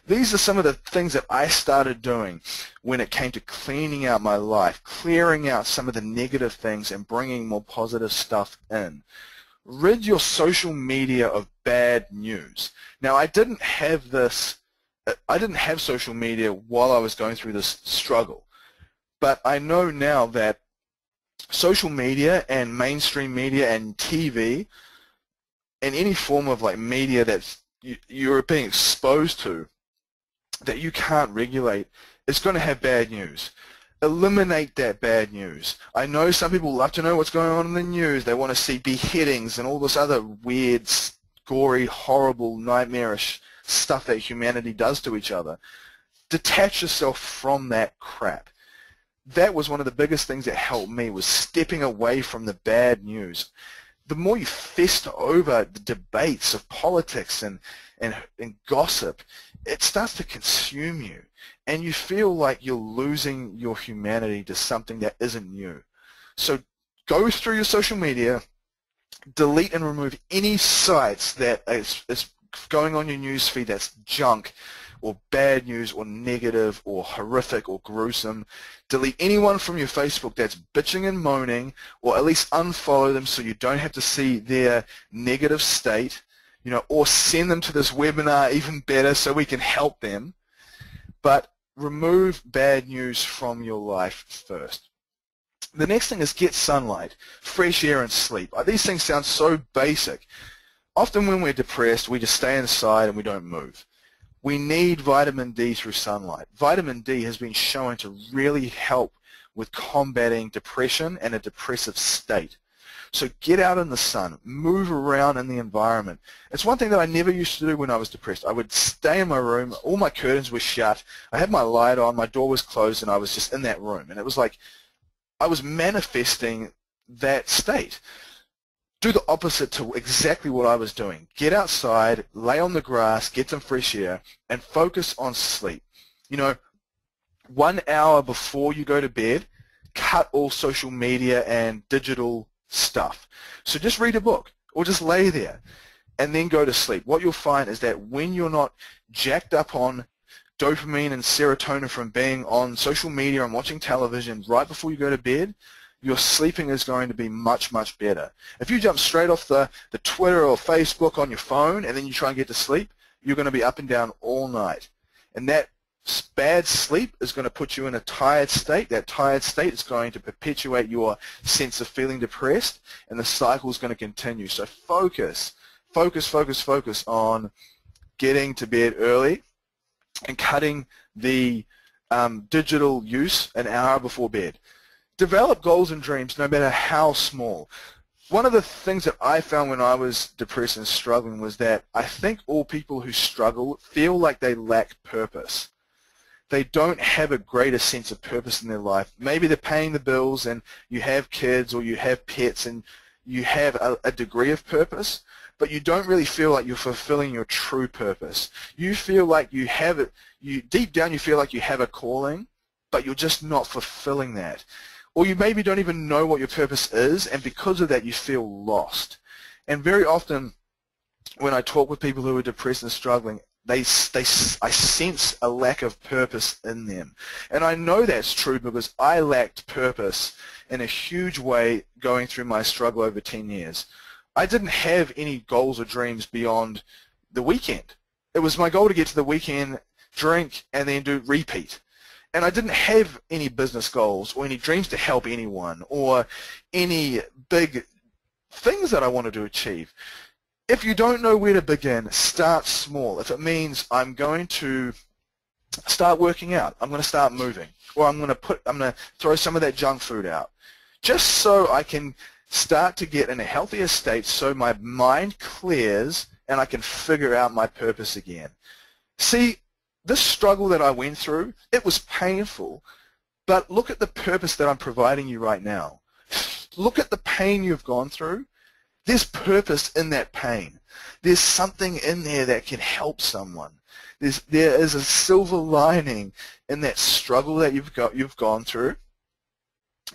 These are some of the things that I started doing when it came to cleaning out my life, clearing out some of the negative things and bringing more positive stuff in. Rid your social media of bad news. Now, I didn't have social media while I was going through this struggle, but I know now that social media and mainstream media and TV and any form of like media that you're being exposed to that you can't regulate, it's going to have bad news. Eliminate that bad news. I know some people love to know what's going on in the news. They want to see beheadings and all this other weird, gory, horrible, nightmarish stuff that humanity does to each other. Detach yourself from that crap. That was one of the biggest things that helped me, was stepping away from the bad news. The more you fester over the debates of politics and gossip, it starts to consume you, and you feel like you're losing your humanity to something that isn't you. So go through your social media, delete and remove any sites that is going on your news feed that's junk or bad news or negative or horrific or gruesome. Delete anyone from your Facebook that's bitching and moaning, or at least unfollow them so you don't have to see their negative state, or send them to this webinar, even better, so we can help them. But remove bad news from your life first. The next thing is get sunlight, fresh air, and sleep. These things sound so basic. Often when we're depressed, we just stay inside and we don't move. We need vitamin D through sunlight. Vitamin D has been shown to really help with combating depression and a depressive state. So get out in the sun, move around in the environment. It's one thing that I never used to do when I was depressed. I would stay in my room, all my curtains were shut, I had my light on, my door was closed, and I was just in that room. And it was like I was manifesting that state. Do the opposite to exactly what I was doing. Get outside, lay on the grass, get some fresh air, and focus on sleep. 1 hour before you go to bed, cut all social media and digital stuff. So just read a book or just lay there and then go to sleep. What you'll find is that when you're not jacked up on dopamine and serotonin from being on social media and watching television right before you go to bed, your sleeping is going to be much, much better. If you jump straight off the Twitter or Facebook on your phone and then you try and get to sleep, you're going to be up and down all night. And that Bad sleep is going to put you in a tired state. That tired state is going to perpetuate your sense of feeling depressed, and the cycle is going to continue. So focus on getting to bed early and cutting the digital use an hour before bed. Develop goals and dreams no matter how small. One of the things that I found when I was depressed and struggling was that I think all people who struggle feel like they lack purpose. They don't have a greater sense of purpose in their life. Maybe they're paying the bills and you have kids or you have pets and you have a degree of purpose, but you don't really feel like you're fulfilling your true purpose. You feel like you have it, deep down you feel like you have a calling, but you're just not fulfilling that. Or you maybe don't even know what your purpose is, and because of that you feel lost. And very often when I talk with people who are depressed and struggling, I sense a lack of purpose in them. And I know that's true because I lacked purpose in a huge way going through my struggle over 10 years. I didn't have any goals or dreams beyond the weekend. It was my goal to get to the weekend, drink, and then do repeat. And I didn't have any business goals or any dreams to help anyone or any big things that I wanted to achieve. If you don't know where to begin, start small. If it means I'm going to start working out, I'm going to start moving, or I'm going to throw some of that junk food out, just so I can start to get in a healthier state so my mind clears and I can figure out my purpose again. See, this struggle that I went through, it was painful, but look at the purpose that I'm providing you right now. Look at the pain you've gone through. There's purpose in that pain. There's something in there that can help someone. There is a silver lining in that struggle that you've gone through,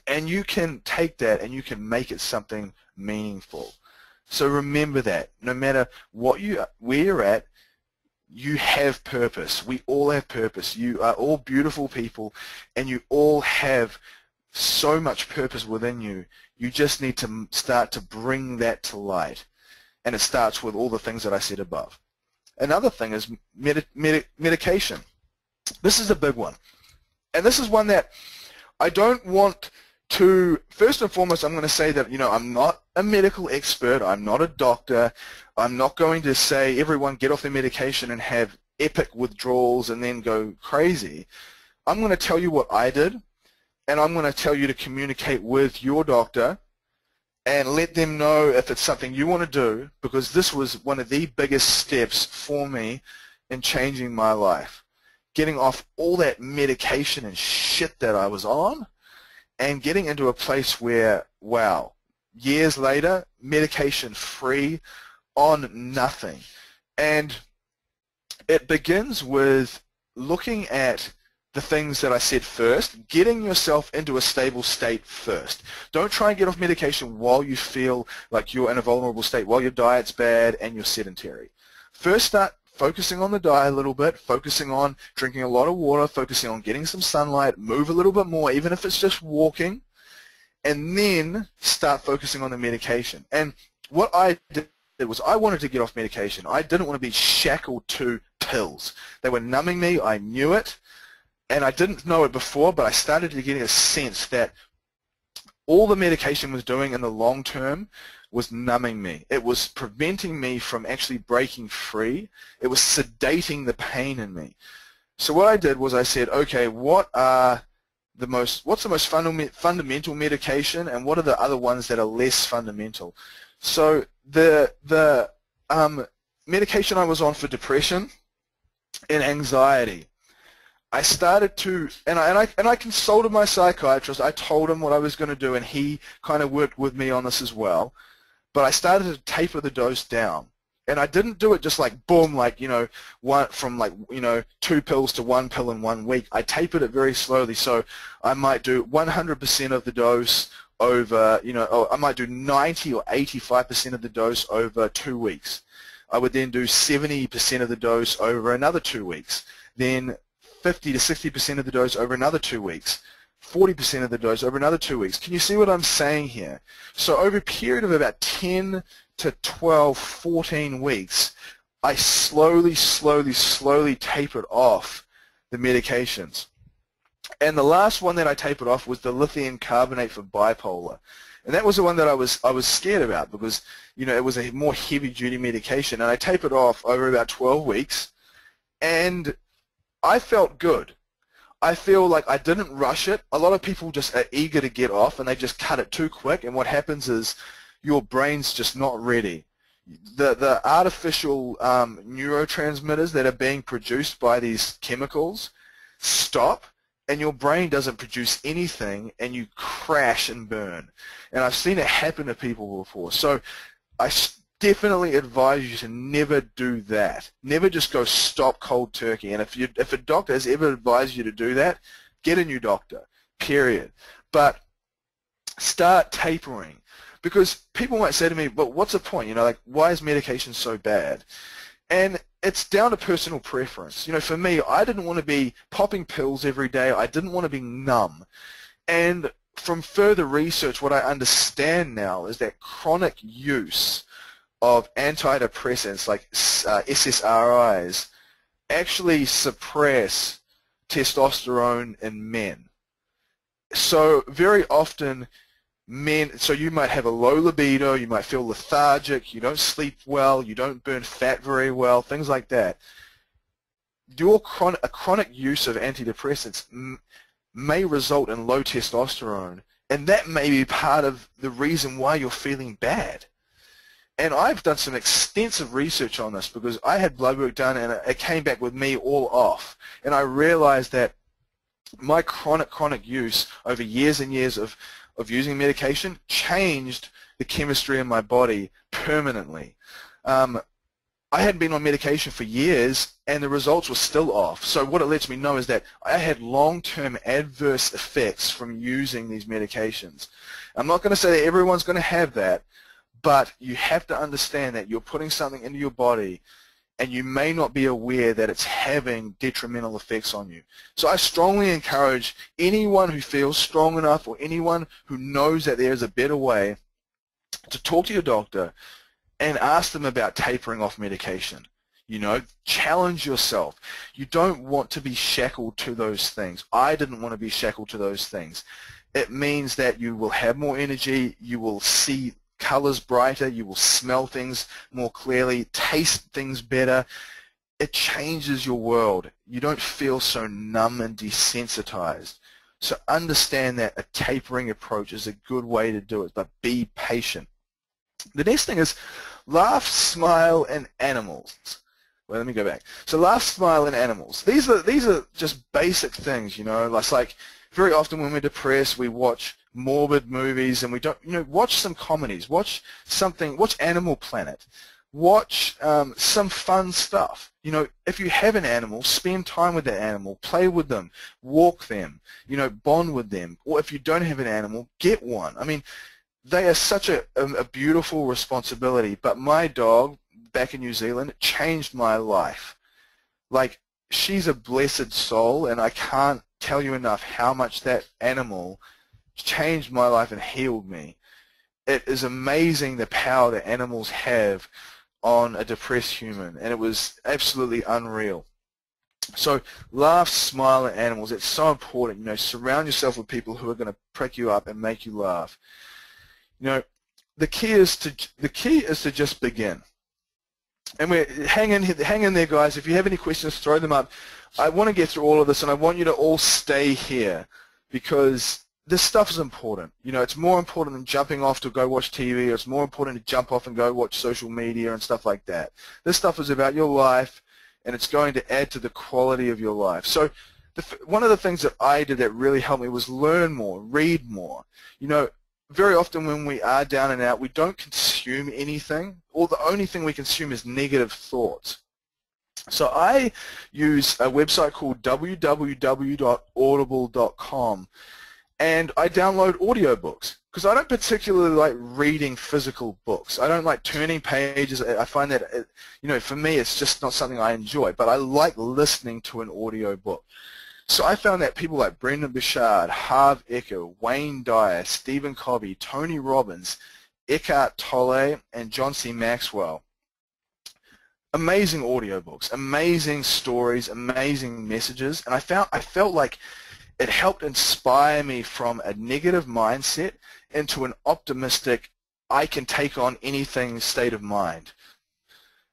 and you can take that and you can make it something meaningful. So remember that no matter where you're at, you have purpose. We all have purpose. You are all beautiful people, and you all have so much purpose within you. You just need to start to bring that to light, and it starts with all the things that I said above. Another thing is medication. This is a big one, and this is one that I don't want to, first and foremost, I'm going to say that, I'm not a medical expert, I'm not a doctor, I'm not going to say everyone get off their medication and have epic withdrawals and then go crazy. I'm going to tell you what I did, and I'm going to tell you to communicate with your doctor and let them know if it's something you want to do, because this was one of the biggest steps for me in changing my life. Getting off all that medication and shit that I was on and getting into a place where, wow, years later, medication-free, on nothing. And it begins with looking at the things that I said first, getting yourself into a stable state first. Don't try and get off medication while you feel like you're in a vulnerable state, while your diet's bad and you're sedentary. First start focusing on the diet a little bit, focusing on drinking a lot of water, focusing on getting some sunlight, move a little bit more, even if it's just walking, and then start focusing on the medication. And what I did was I wanted to get off medication. I didn't want to be shackled to pills. They were numbing me. I knew it. And I didn't know it before, but I started to get a sense that all the medication was doing in the long term was numbing me. It was preventing me from actually breaking free. It was sedating the pain in me. So what I did was I said, okay, what's the most fundamental medication, and what are the other ones that are less fundamental? So the medication I was on for depression and anxiety, I started to, and I consulted my psychiatrist. I told him what I was going to do, and he kind of worked with me on this as well. But I started to taper the dose down, and I didn't do it just like boom, like from 2 pills to 1 pill in 1 week. I tapered it very slowly, so I might do 100% of the dose over, I might do 90 or 85% of the dose over 2 weeks. I would then do 70% of the dose over another 2 weeks, then 50 to 60% of the dose over another 2 weeks, 40% of the dose over another 2 weeks. Can you see what I'm saying here? So over a period of about 10 to 12, 14 weeks, I slowly tapered off the medications. And the last one that I tapered off was the lithium carbonate for bipolar. And that was the one that I was scared about because, you know, it was a more heavy-duty medication. And I tapered off over about 12 weeks, and I felt good. I feel like I didn't rush it. A lot of people just are eager to get off, and they just cut it too quick, and what happens is your brain's just not ready. The artificial neurotransmitters that are being produced by these chemicals stop, and your brain doesn't produce anything, and you crash and burn. And I've seen it happen to people before. So I definitely advise you to never do that. Never just go stop cold turkey. And if a doctor has ever advised you to do that, get a new doctor, period. But start tapering. Because people might say to me, but what's the point? You know, like, why is medication so bad? And it's down to personal preference. You know, for me, I didn't want to be popping pills every day. I didn't want to be numb. And from further research, what I understand now is that chronic use of antidepressants like SSRIs actually suppress testosterone in men. So very often men, so you might have a low libido, you might feel lethargic, you don't sleep well, you don't burn fat very well, things like that. A chronic use of antidepressants may result in low testosterone, and that may be part of the reason why you're feeling bad. And I've done some extensive research on this because I had blood work done and it came back with me all off. And I realized that my chronic use over years and years of using medication changed the chemistry in my body permanently. I hadn't been on medication for years and the results were still off. So what it lets me know is that I had long-term adverse effects from using these medications. I'm not going to say that everyone's going to have that, but you have to understand that you're putting something into your body and you may not be aware that it's having detrimental effects on you. So I strongly encourage anyone who feels strong enough or anyone who knows that there is a better way to talk to your doctor and ask them about tapering off medication. You know, challenge yourself. You don't want to be shackled to those things. I didn't want to be shackled to those things. It means that you will have more energy, you will see colors brighter, you will smell things more clearly, taste things better. It changes your world. You don't feel so numb and desensitized. So understand that a tapering approach is a good way to do it, but be patient. The next thing is laugh, smile, and animals. Well, let me go back. So laugh, smile, and animals. These are just basic things, you know. It's like very often when we're depressed, we watch morbid movies and we don't, you know, watch some comedies, watch Animal Planet, watch some fun stuff. You know, if you have an animal, spend time with that animal, play with them, walk them, you know, bond with them. Or if you don't have an animal, get one. I mean, they are such a beautiful responsibility, but my dog back in New Zealand changed my life. Like, she's a blessed soul, and I can't tell you enough how much that animal changed my life and healed me. It is amazing the power that animals have on a depressed human, and it was absolutely unreal. So laugh, smile at animals. It's so important. You know, surround yourself with people who are going to prick you up and make you laugh. You know, the key is to just begin. And hang in there, guys. If you have any questions, throw them up. I want to get through all of this, and I want you to all stay here because this stuff is important. You know, it's more important than jumping off to go watch TV, or it's more important to jump off and go watch social media and stuff like that. This stuff is about your life, and it's going to add to the quality of your life. So one of the things that I did that really helped me was learn more, read more. You know, very often when we are down and out, we don't consume anything, or the only thing we consume is negative thoughts. So I use a website called www.audible.com, and I download audiobooks because I don't particularly like reading physical books. I don't like turning pages. I find that, you know, for me it's just not something I enjoy, but I like listening to an audiobook. So I found that people like Brendan Burchard, Harv Eker, Wayne Dyer, Stephen Covey, Tony Robbins, Eckhart Tolle, and John C. Maxwell, amazing audiobooks, amazing stories, amazing messages, and I felt like it helped inspire me from a negative mindset into an optimistic, I can take on anything state of mind.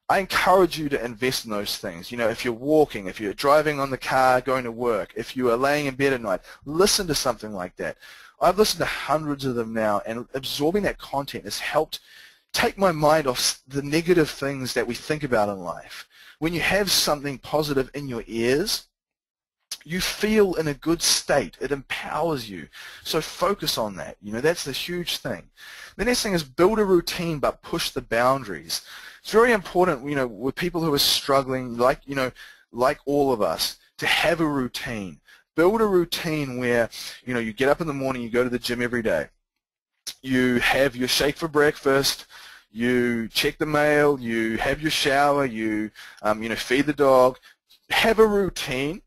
I encourage you to invest in those things. You know, if you're walking, if you're driving on the car, going to work, if you are laying in bed at night, listen to something like that. I've listened to hundreds of them now, and absorbing that content has helped take my mind off the negative things that we think about in life. When you have something positive in your ears, you feel in a good state. It empowers you. So focus on that. You know, that's the huge thing. The next thing is build a routine but push the boundaries. It's very important, you know, with people who are struggling, like, you know, like all of us, to have a routine. Build a routine where, you know, you get up in the morning, you go to the gym every day. You have your shake for breakfast, you check the mail, you have your shower, you know, feed the dog. Have a routine,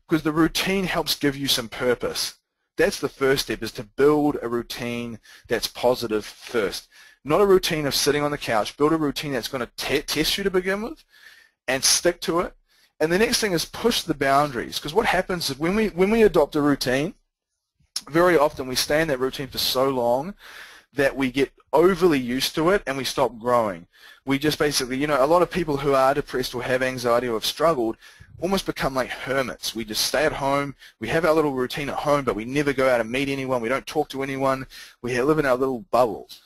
because the routine helps give you some purpose. That's the first step, is to build a routine that's positive first. Not a routine of sitting on the couch. Build a routine that's going to test you to begin with and stick to it. And the next thing is push the boundaries, because what happens is when we adopt a routine, very often we stay in that routine for so long that we get overly used to it and we stop growing. We just basically, you know, a lot of people who are depressed or have anxiety or have struggled almost become like hermits. We just stay at home, we have our little routine at home, but we never go out and meet anyone, we don't talk to anyone, we live in our little bubbles.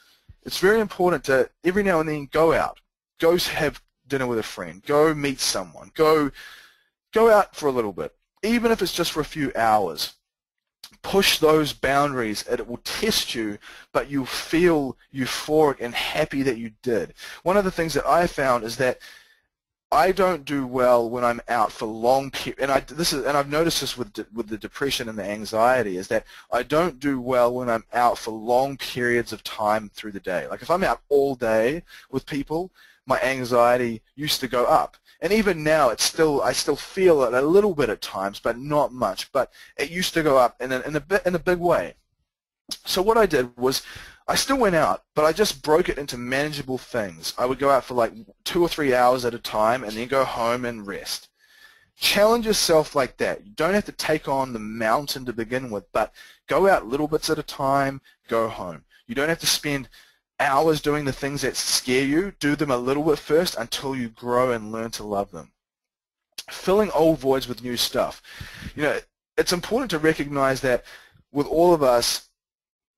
It's very important to every now and then go out, go have dinner with a friend, go meet someone, go out for a little bit, even if it's just for a few hours. Push those boundaries, and it will test you, but you'll feel euphoric and happy that you did. One of the things that I found is that I don't do well when I'm out for long periods, and I've noticed this with the depression and the anxiety, is that I don't do well when I'm out for long periods of time through the day. Like if I'm out all day with people, my anxiety used to go up. And even now, I still feel it a little bit at times, but not much. But it used to go up in a big way. So what I did was, I still went out, but I just broke it into manageable things. I would go out for like 2 or 3 hours at a time, and then go home and rest. Challenge yourself like that. You don't have to take on the mountain to begin with, but go out little bits at a time. Go home. You don't have to spend hours doing the things that scare you. Do them a little bit first until you grow and learn to love them. Filling old voids with new stuff. You know, it's important to recognize that with all of us,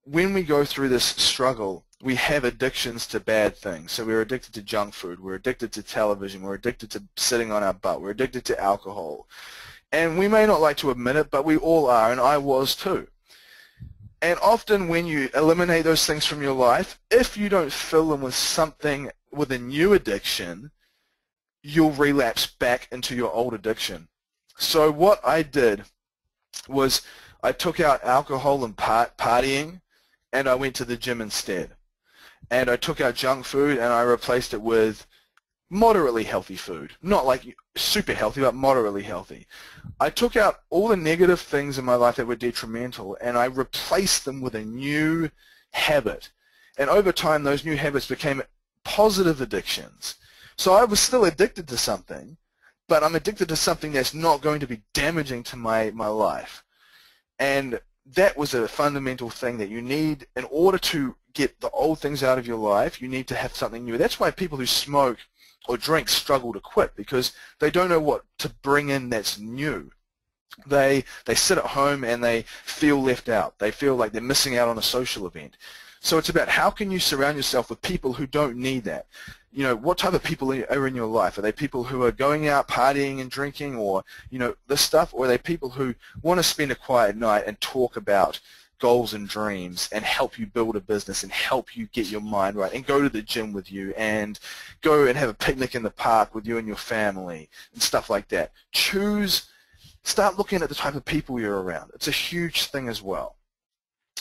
when we go through this struggle, we have addictions to bad things. So we're addicted to junk food, we're addicted to television, we're addicted to sitting on our butt, we're addicted to alcohol. And we may not like to admit it, but we all are, and I was too. And often when you eliminate those things from your life, if you don't fill them with something, with a new addiction, you'll relapse back into your old addiction. So what I did was I took out alcohol and partying, and I went to the gym instead. And I took out junk food and I replaced it with moderately healthy food. Not like super healthy, but moderately healthy. I took out all the negative things in my life that were detrimental, and I replaced them with a new habit. And over time, those new habits became positive addictions. So I was still addicted to something, but I'm addicted to something that's not going to be damaging to my life. And that was a fundamental thing that you need in order to get the old things out of your life. You need to have something new. That's why people who smoke or drink struggle to quit, because they don't know what to bring in that's new. They sit at home and they feel left out. They feel like they're missing out on a social event. So it's about how can you surround yourself with people who don't need that. You know, what type of people are in your life? Are they people who are going out partying and drinking, or, you know, this stuff? Or are they people who want to spend a quiet night and talk about goals and dreams and help you build a business and help you get your mind right and go to the gym with you and go and have a picnic in the park with you and your family and stuff like that? Start looking at the type of people you're around. It's a huge thing as well.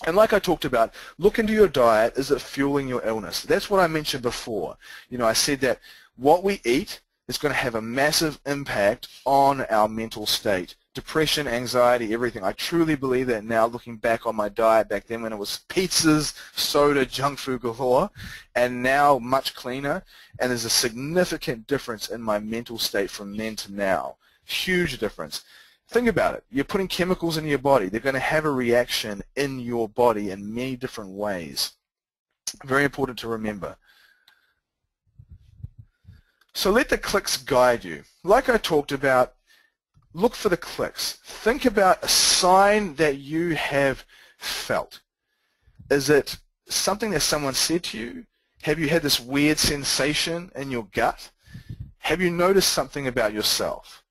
And like I talked about, look into your diet. Is it fueling your illness? That's what I mentioned before. You know, I said that what we eat is going to have a massive impact on our mental state. depression, anxiety, everything. I truly believe that now, looking back on my diet back then when it was pizzas, soda, junk food galore, and now much cleaner, and there's a significant difference in my mental state from then to now. Huge difference. Think about it. You're putting chemicals in your body. They're going to have a reaction in your body in many different ways. Very important to remember. So let the clicks guide you. Like I talked about, look for the clicks. Think about a sign that you have felt. Is it something that someone said to you? Have you had this weird sensation in your gut? Have you noticed something about yourself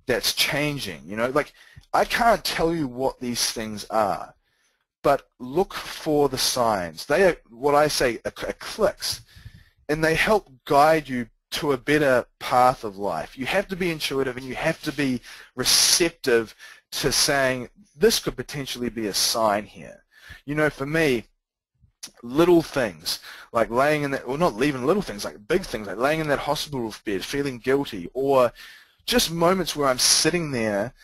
that's changing? You know, like, I can't tell you what these things are, but look for the signs. They are what I say are clicks, and they help guide you to a better path of life. You have to be intuitive, and you have to be receptive to saying, this could potentially be a sign here. You know, for me, little things like laying in that, or not even little things, like big things, like laying in that hospital bed feeling guilty, or just moments where I'm sitting there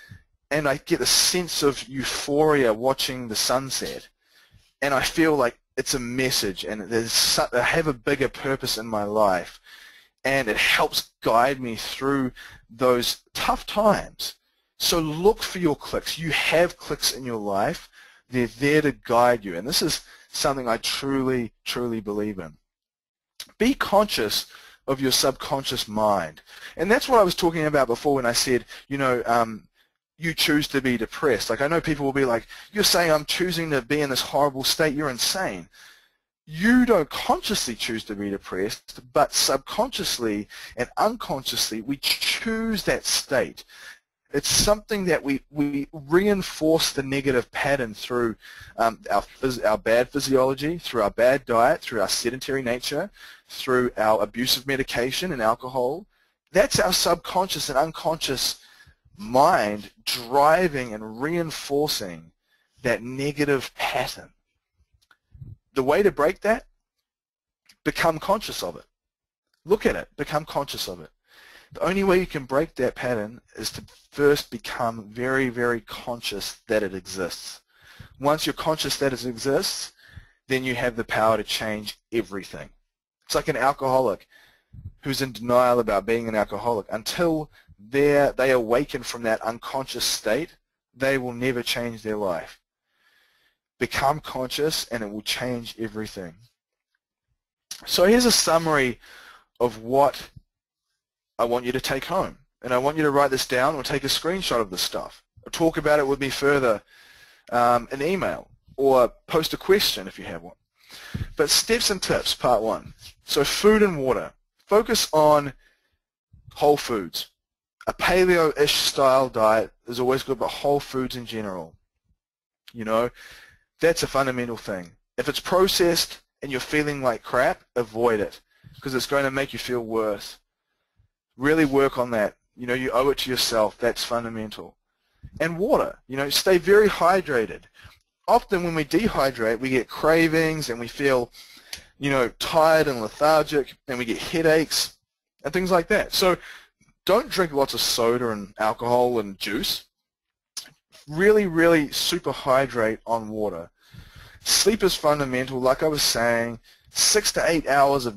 and I get a sense of euphoria watching the sunset, and I feel like it's a message, and I have a bigger purpose in my life, and it helps guide me through those tough times. So look for your clicks. You have clicks in your life. They're there to guide you, and this is something I truly, truly believe in. Be conscious of your subconscious mind, and that's what I was talking about before when I said, you know, you choose to be depressed. Like, I know people will be like, you're saying I'm choosing to be in this horrible state, you're insane. You don't consciously choose to be depressed, but subconsciously and unconsciously we choose that state. It's something that we reinforce the negative pattern through our bad physiology, through our bad diet, through our sedentary nature, through our abusive medication and alcohol. That's our subconscious and unconscious mind driving and reinforcing that negative pattern. The way to break that, become conscious of it. Look at it, become conscious of it. The only way you can break that pattern is to first become very, very conscious that it exists. Once you're conscious that it exists, then you have the power to change everything. It's like an alcoholic who's in denial about being an alcoholic. Until they awaken from that unconscious state, they will never change their life. Become conscious and it will change everything. So here's a summary of what I want you to take home. And I want you to write this down or take a screenshot of this stuff. Or talk about it with me further in email, or post a question if you have one. But steps and tips, part one. So food and water. Focus on whole foods. A paleo-ish style diet is always good, but whole foods in general. You know, that's a fundamental thing. If it's processed and you're feeling like crap, avoid it, because it's going to make you feel worse. Really work on that. You know, you owe it to yourself. That's fundamental. And water. You know, stay very hydrated. Often when we dehydrate, we get cravings and we feel, you know, tired and lethargic, and we get headaches and things like that. So don't drink lots of soda and alcohol and juice. Really, really super hydrate on water. Sleep is fundamental. Like I was saying, 6 to 8 hours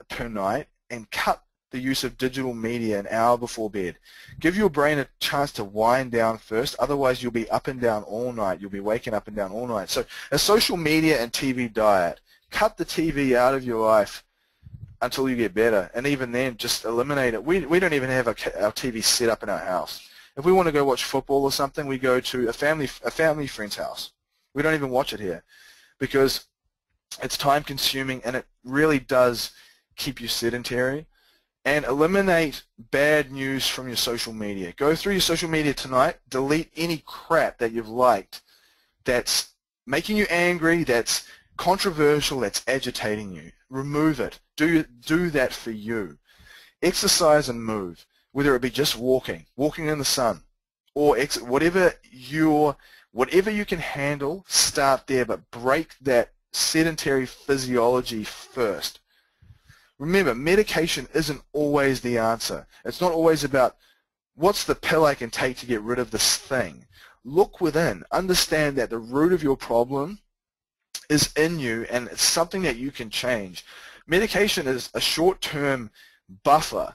per night, and cut the use of digital media an hour before bed. Give your brain a chance to wind down first, otherwise you'll be up and down all night. You'll be waking up and down all night. So a social media and TV diet. Cut the TV out of your life until you get better, and even then, just eliminate it. We don't even have our TV set up in our house. If we want to go watch football or something, we go to a family friend's house. We don't even watch it here, because it's time consuming and it really does keep you sedentary. And eliminate bad news from your social media. Go through your social media tonight, delete any crap that you've liked that's making you angry, that's controversial, that's agitating you. Remove it. Do that for you. Exercise and move, whether it be just walking in the sun, or whatever you can handle, start there, but break that sedentary physiology first. Remember, medication isn't always the answer. It's not always about What's the pill I can take to get rid of this thing? Look within. Understand that the root of your problem is in you, and it's something that you can change. Medication is a short-term buffer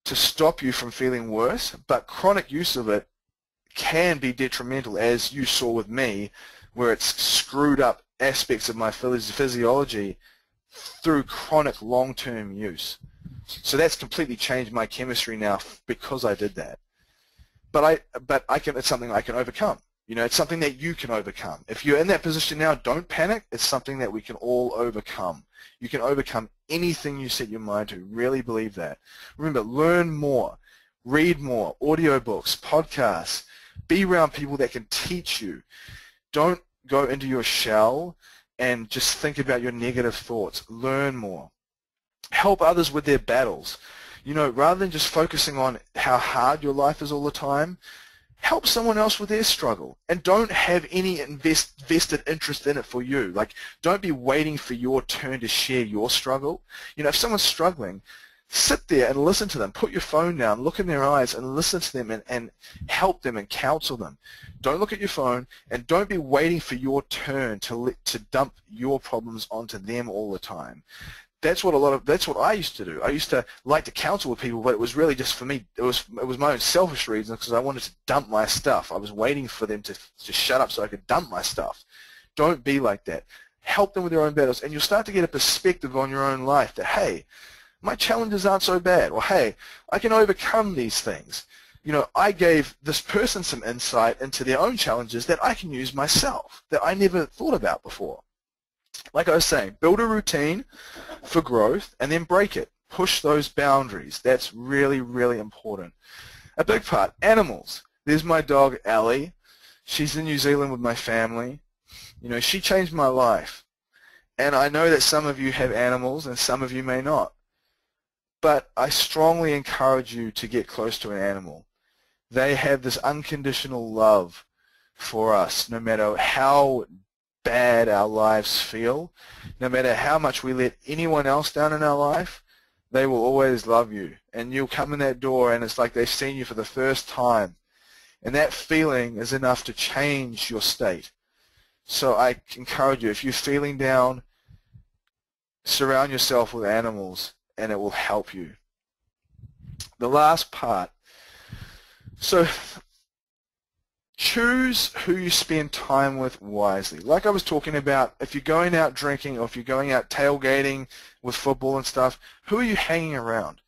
to stop you from feeling worse, but chronic use of it can be detrimental, as you saw with me, where it's screwed up aspects of my physiology through chronic long-term use. So that's completely changed my chemistry now because I did that. But it's something I can overcome. You know, it's something that you can overcome. If you're in that position now, don't panic. It's something that we can all overcome. You can overcome anything you set your mind to. Really believe that. Remember, learn more, read more, audiobooks, podcasts. Be around people that can teach you. Don't go into your shell and just think about your negative thoughts. Learn more. Help others with their battles. You know, rather than just focusing on how hard your life is all the time, help someone else with their struggle, and don't have any vested interest in it for you. Like, don't be waiting for your turn to share your struggle. You know, if someone's struggling, sit there and listen to them. Put your phone down, look in their eyes, and listen to them and help them and counsel them. Don't look at your phone, and don't be waiting for your turn to dump your problems onto them all the time. That's what I used to do. I used to like to counsel with people, but it was really just for me. It was my own selfish reasons, because I wanted to dump my stuff. I was waiting for them to just shut up so I could dump my stuff. Don't be like that. Help them with their own battles, and you'll start to get a perspective on your own life that, hey, my challenges aren't so bad, or hey, I can overcome these things. You know, I gave this person some insight into their own challenges that I can use myself, that I never thought about before. Like I was saying, build a routine for growth and then break it. Push those boundaries. That's really, really important. A big part, animals. There's my dog, Ellie. She's in New Zealand with my family. You know, she changed my life. And I know that some of you have animals and some of you may not. But I strongly encourage you to get close to an animal. They have this unconditional love for us, no matter how bad our lives feel. No matter how much we let anyone else down in our life, they will always love you. And you'll come in that door and it's like they've seen you for the first time. And that feeling is enough to change your state. So I encourage you, if you're feeling down, surround yourself with animals and it will help you. The last part. So choose who you spend time with wisely. Like I was talking about, if you're going out drinking or if you're going out tailgating with football and stuff, who are you hanging around?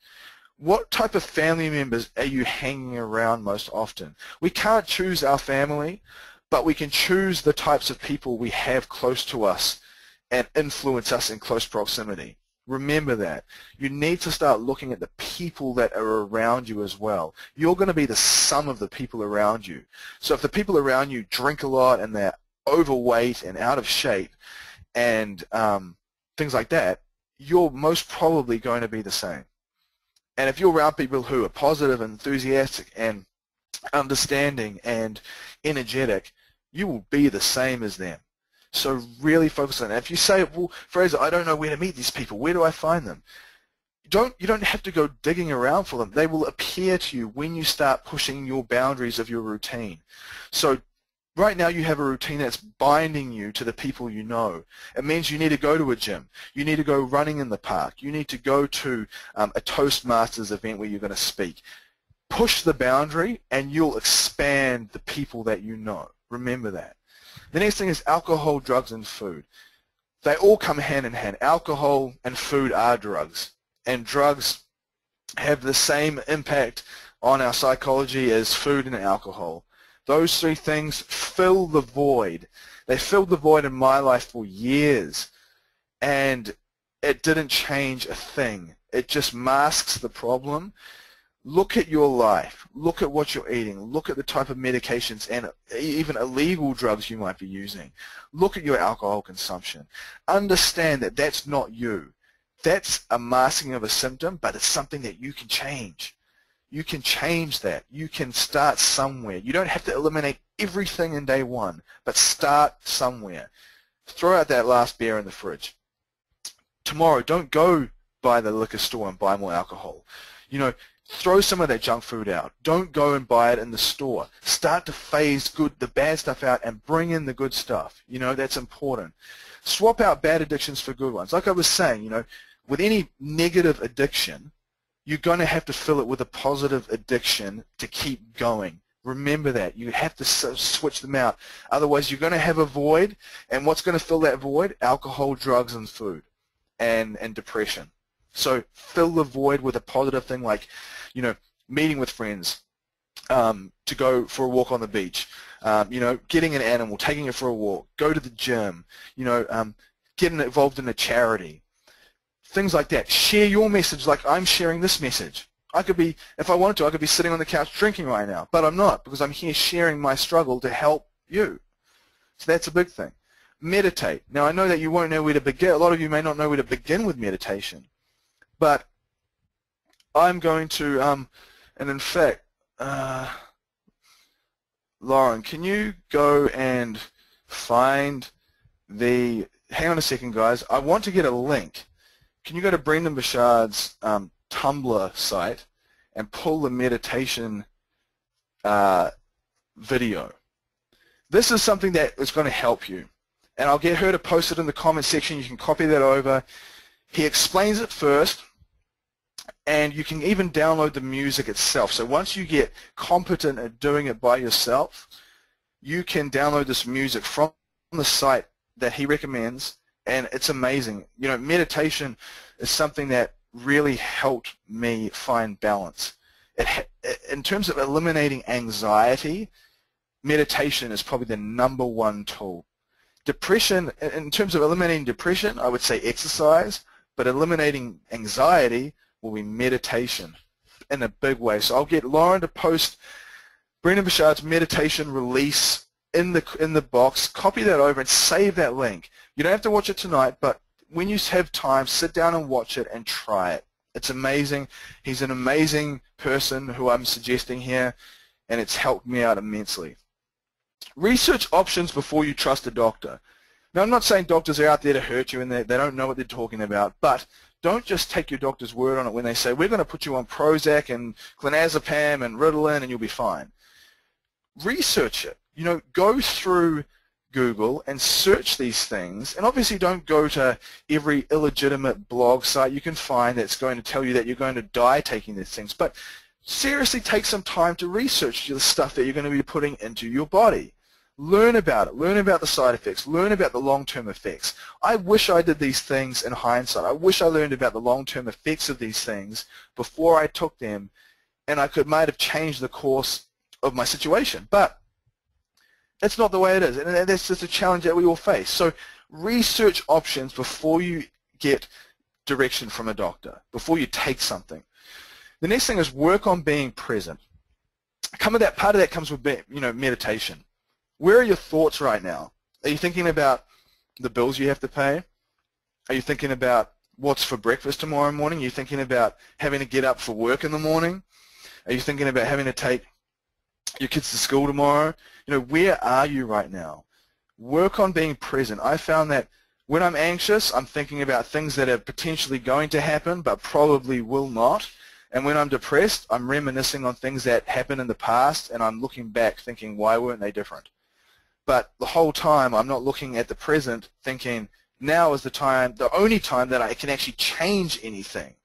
What type of family members are you hanging around most often? We can't choose our family, but we can choose the types of people we have close to us and influence us in close proximity. Remember that. You need to start looking at the people that are around you as well. You're going to be the sum of the people around you. So if the people around you drink a lot and they're overweight and out of shape and things like that, you're most probably going to be the same. And if you're around people who are positive, enthusiastic, and understanding and energetic, you will be the same as them. So really focus on it. If you say, well, Fraser, I don't know where to meet these people, where do I find them? You don't have to go digging around for them. They will appear to you when you start pushing your boundaries of your routine. So right now you have a routine that's binding you to the people you know. It means you need to go to a gym. You need to go running in the park. You need to go to a Toastmasters event where you're going to speak. Push the boundary and you'll expand the people that you know. Remember that. The next thing is alcohol, drugs, and food. They all come hand in hand. Alcohol and food are drugs, and drugs have the same impact on our psychology as food and alcohol. Those three things fill the void. They filled the void in my life for years, and it didn't change a thing. It just masks the problem. Look at your life. Look at what you're eating. Look at the type of medications and even illegal drugs you might be using. Look at your alcohol consumption. Understand that that's not you. That's a masking of a symptom, but it's something that you can change. You can change that. You can start somewhere. You don't have to eliminate everything in day one, but start somewhere. Throw out that last beer in the fridge. Tomorrow, don't go by the liquor store and buy more alcohol. You know, Throw some of that junk food out. Don't go and buy it in the store. Start to phase the bad stuff out and bring in the good stuff. You know, that's important. Swap out bad addictions for good ones. Like I was saying, you know, with any negative addiction, you're going to have to fill it with a positive addiction to keep going. Remember that. You have to switch them out. Otherwise, you're going to have a void, and what's going to fill that void? Alcohol, drugs, and food, and depression. So fill the void with a positive thing like, you know, meeting with friends, to go for a walk on the beach, you know, getting an animal, taking it for a walk, go to the gym, you know, getting involved in a charity, things like that. Share your message like I'm sharing this message. I could be, if I wanted to, I could be sitting on the couch drinking right now, but I'm not because I'm here sharing my struggle to help you. So that's a big thing. Meditate. Now, I know that you won't know where to begin. A lot of you may not know where to begin with meditation, but I'm going to, and in fact, Lauren, can you go and find the, hang on a second, guys. I want to get a link. Can you go to Brendan Burchard's Tumblr site and pull the meditation video? This is something that is going to help you. And I'll get her to post it in the comment section. You can copy that over. He explains it first. And you can even download the music itself. So once you get competent at doing it by yourself, you can download this music from the site that he recommends, and it's amazing. You know, meditation is something that really helped me find balance. In terms of eliminating anxiety, meditation is probably the #1 tool. Depression, in terms of eliminating depression, I would say exercise, but eliminating anxiety will be meditation in a big way. So I'll get Lauren to post Brendan Burchard's meditation release in the box, copy that over and save that link. You don't have to watch it tonight, but when you have time, sit down and watch it and try it. It's amazing. He's an amazing person who I'm suggesting here, and it's helped me out immensely. Research options before you trust a doctor. Now, I'm not saying doctors are out there to hurt you and they don't know what they're talking about, but don't just take your doctor's word on it when they say, we're going to put you on Prozac and clonazepam and Ritalin and you'll be fine. Research it. You know, go through Google and search these things, and obviously don't go to every illegitimate blog site you can find that's going to tell you that you're going to die taking these things, but seriously take some time to research the stuff that you're going to be putting into your body. Learn about it. Learn about the side effects. Learn about the long-term effects. I wish I did these things in hindsight. I wish I learned about the long-term effects of these things before I took them, and I might have changed the course of my situation. But that's not the way it is, and that's just a challenge that we all face. So research options before you get direction from a doctor, before you take something. The next thing is work on being present. Part of that comes with, you know, meditation. Where are your thoughts right now? Are you thinking about the bills you have to pay? Are you thinking about what's for breakfast tomorrow morning? Are you thinking about having to get up for work in the morning? Are you thinking about having to take your kids to school tomorrow? You know, where are you right now? Work on being present. I found that when I'm anxious, I'm thinking about things that are potentially going to happen but probably will not. And when I'm depressed, I'm reminiscing on things that happened in the past, and I'm looking back thinking, why weren't they different? But the whole time, I'm not looking at the present thinking, now is the time, the only time that I can actually change anything.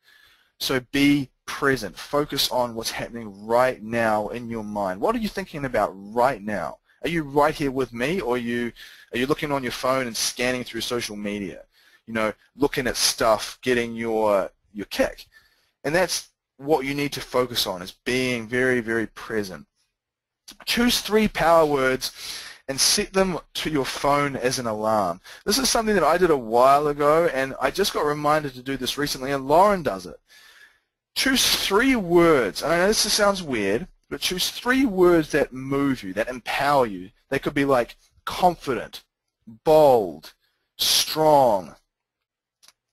So be present. Focus on what's happening right now in your mind. What are you thinking about right now? Are you right here with me, or are you looking on your phone and scanning through social media? You know, looking at stuff, getting your kick. And that's what you need to focus on, is being very, very present. Choose 3 power words and set them to your phone as an alarm. This is something that I did a while ago, and I just got reminded to do this recently, and Lauren does it. Choose 3 words. And I know this sounds weird, but choose 3 words that move you, that empower you. They could be like confident, bold, strong,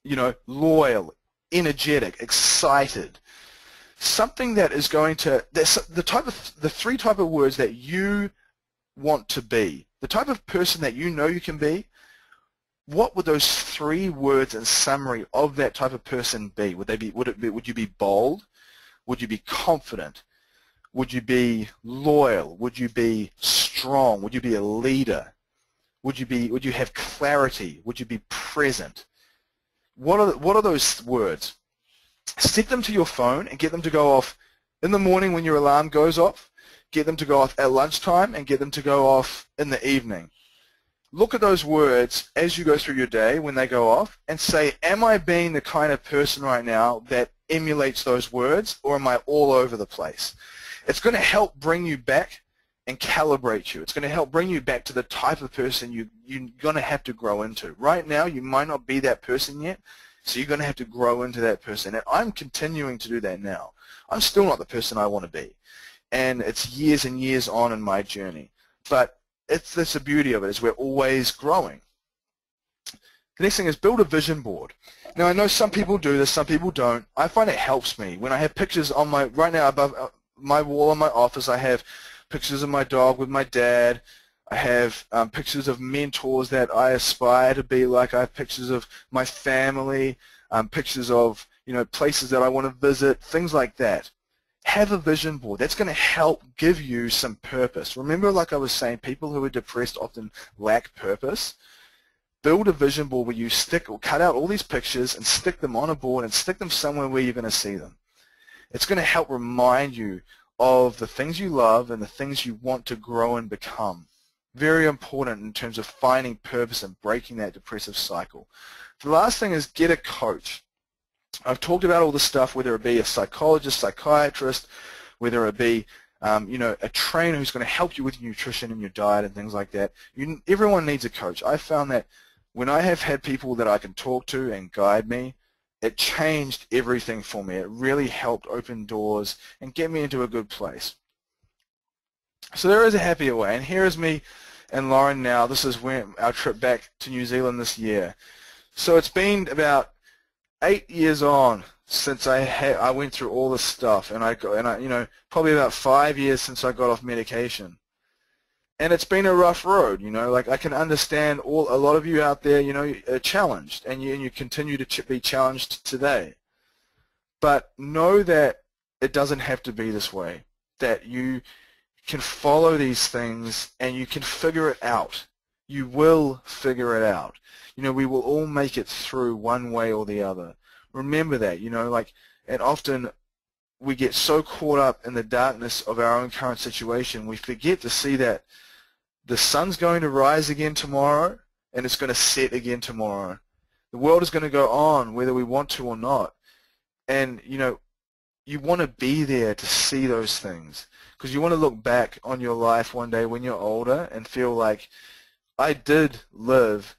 you know, loyal, energetic, excited. Something that is going to, the 3 type of words that you want to be, the type of person that you know you can be. What would those 3 words in summary of that type of person be? Would you be bold? Would you be confident? Would you be loyal? Would you be strong? Would you be a leader? Would you have clarity? Would you be present? What are those words? Set them to your phone and get them to go off in the morning when your alarm goes off. Get them to go off at lunchtime and get them to go off in the evening. Look at those words as you go through your day when they go off and say, am I being the kind of person right now that emulates those words, or am I all over the place? It's going to help bring you back and calibrate you. It's going to help bring you back to the type of person you're going to have to grow into. Right now, you might not be that person yet, so you're going to have to grow into that person. And I'm continuing to do that now. I'm still not the person I want to be. And it's years and years on in my journey. But that's the beauty of it, is we're always growing. The next thing is build a vision board. Now, I know some people do this, some people don't. I find it helps me. When I have pictures on my, right now above my wall in my office, I have pictures of my dog with my dad. I have pictures of mentors that I aspire to be like. I have pictures of my family, pictures of places that I want to visit, things like that. Have a vision board. That's going to help give you some purpose. Remember, like I was saying, people who are depressed often lack purpose. Build a vision board where you stick or cut out all these pictures and stick them on a board and stick them somewhere where you're going to see them. It's going to help remind you of the things you love and the things you want to grow and become. Very important in terms of finding purpose and breaking that depressive cycle. The last thing is get a coach. I've talked about all this stuff, whether it be a psychologist, psychiatrist, whether it be a trainer who's going to help you with your nutrition and your diet and things like that. Everyone needs a coach. I found that when I have had people that I can talk to and guide me, it changed everything for me. It really helped open doors and get me into a good place. So there is a happier way, and here is me and Lauren now. This is when our trip back to New Zealand this year. So it's been about 8 years on since I went through all this stuff, and I probably about 5 years since I got off medication. And it's been a rough road, like I can understand a lot of you out there, are challenged, and you continue to be challenged today. But know that it doesn't have to be this way, that you can follow these things and you can figure it out. You will figure it out. We will all make it through one way or the other. Remember that, and often we get so caught up in the darkness of our own current situation, we forget to see that the sun's going to rise again tomorrow and it's going to set again tomorrow. The world is going to go on whether we want to or not. And, you want to be there to see those things, because you want to look back on your life one day when you're older and feel like, I did live,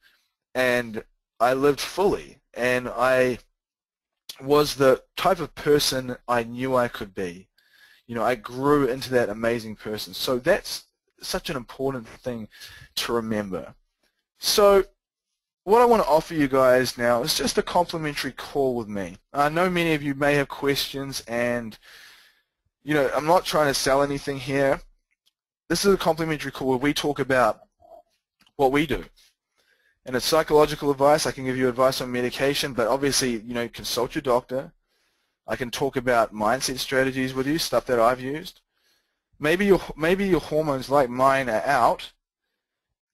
and I lived fully, and I was the type of person I knew I could be. I grew into that amazing person. So that's such an important thing to remember. So what I want to offer you guys now is just a complimentary call with me. I know many of you may have questions, and I'm not trying to sell anything here. This is a complimentary call where we talk about what we do. And it's psychological advice. I can give you advice on medication, but obviously, consult your doctor. I can talk about mindset strategies with you, stuff that I've used. Maybe your hormones, like mine, are out,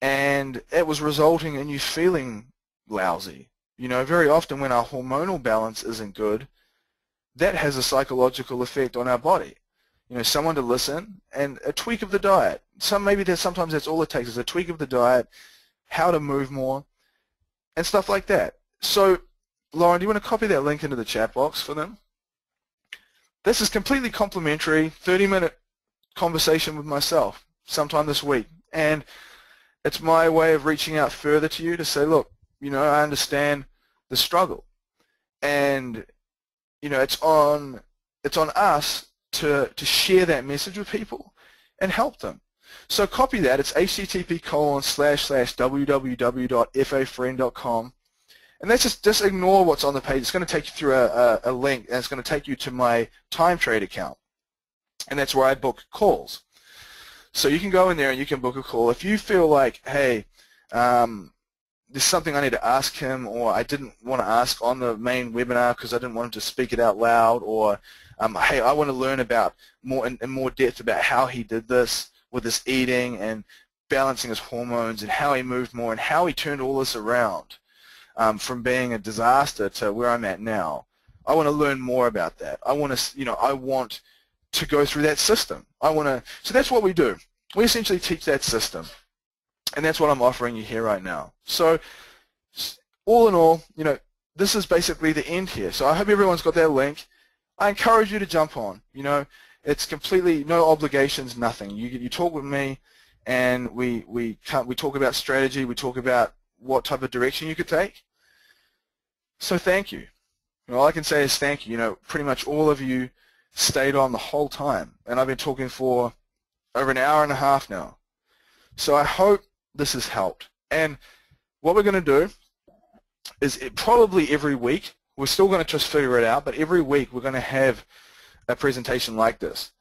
and it was resulting in you feeling lousy. Very often when our hormonal balance isn't good, that has a psychological effect on our body. Someone to listen, and a tweak of the diet. Sometimes that's all it takes, is a tweak of the diet, how to move more, and stuff like that. So, Lauren, do you want to copy that link into the chat box for them? This is completely complimentary, 30-minute conversation with myself sometime this week. And it's my way of reaching out further to you to say, look, I understand the struggle. And, it's on us to share that message with people and help them. So copy that. It's http://www.fafriend.com. And that's just ignore what's on the page. It's going to take you through a link, and it's going to take you to my Time Trade account. And that's where I book calls. So you can go in there and you can book a call. If you feel like, hey, there's something I need to ask him, or I didn't want to ask on the main webinar because I didn't want him to speak it out loud, or hey, I want to learn about more in more depth about how he did this with his eating and balancing his hormones and how he moved more and how he turned all this around from being a disaster to where I'm at now. I want to learn more about that. I want to, I want to go through that system. So that's what we do. We essentially teach that system, and that's what I'm offering you here right now. So all in all, this is basically the end here. So I hope everyone's got that link. I encourage you to jump on. It's completely no obligations, nothing. You talk with me, and we talk about strategy. We talk about what type of direction you could take. So thank you. All I can say is thank you. Pretty much all of you stayed on the whole time, and I've been talking for over an hour and a half now. So I hope this has helped. And what we're going to do is probably every week, we're still going to just figure it out, but every week we're going to have a presentation like this.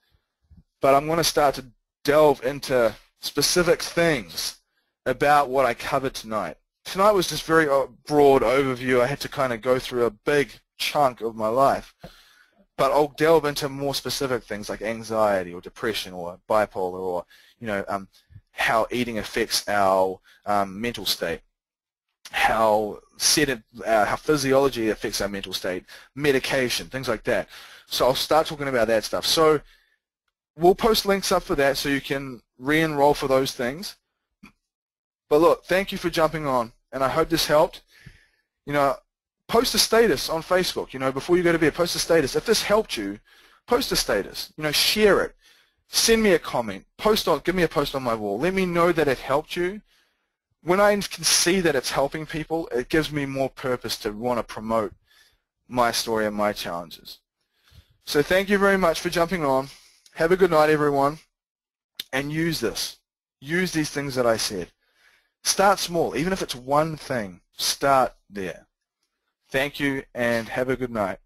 But I'm going to start to delve into specific things about what I covered tonight. Tonight was just very broad overview. I had to kind of go through a big chunk of my life. But I'll delve into more specific things like anxiety or depression or bipolar or, how eating affects our mental state, how physiology affects our mental state, medication, things like that. So I'll start talking about that stuff. So we'll post links up for that so you can re-enroll for those things. But look, thank you for jumping on, and I hope this helped. Post a status on Facebook, before you go to bed, post a status. If this helped you, post a status, share it. Send me a comment, give me a post on my wall. Let me know that it helped you. When I can see that it's helping people, it gives me more purpose to want to promote my story and my challenges. So thank you very much for jumping on. Have a good night, everyone, and use this. Use these things that I said. Start small. Even if it's one thing, start there. Thank you, and have a good night.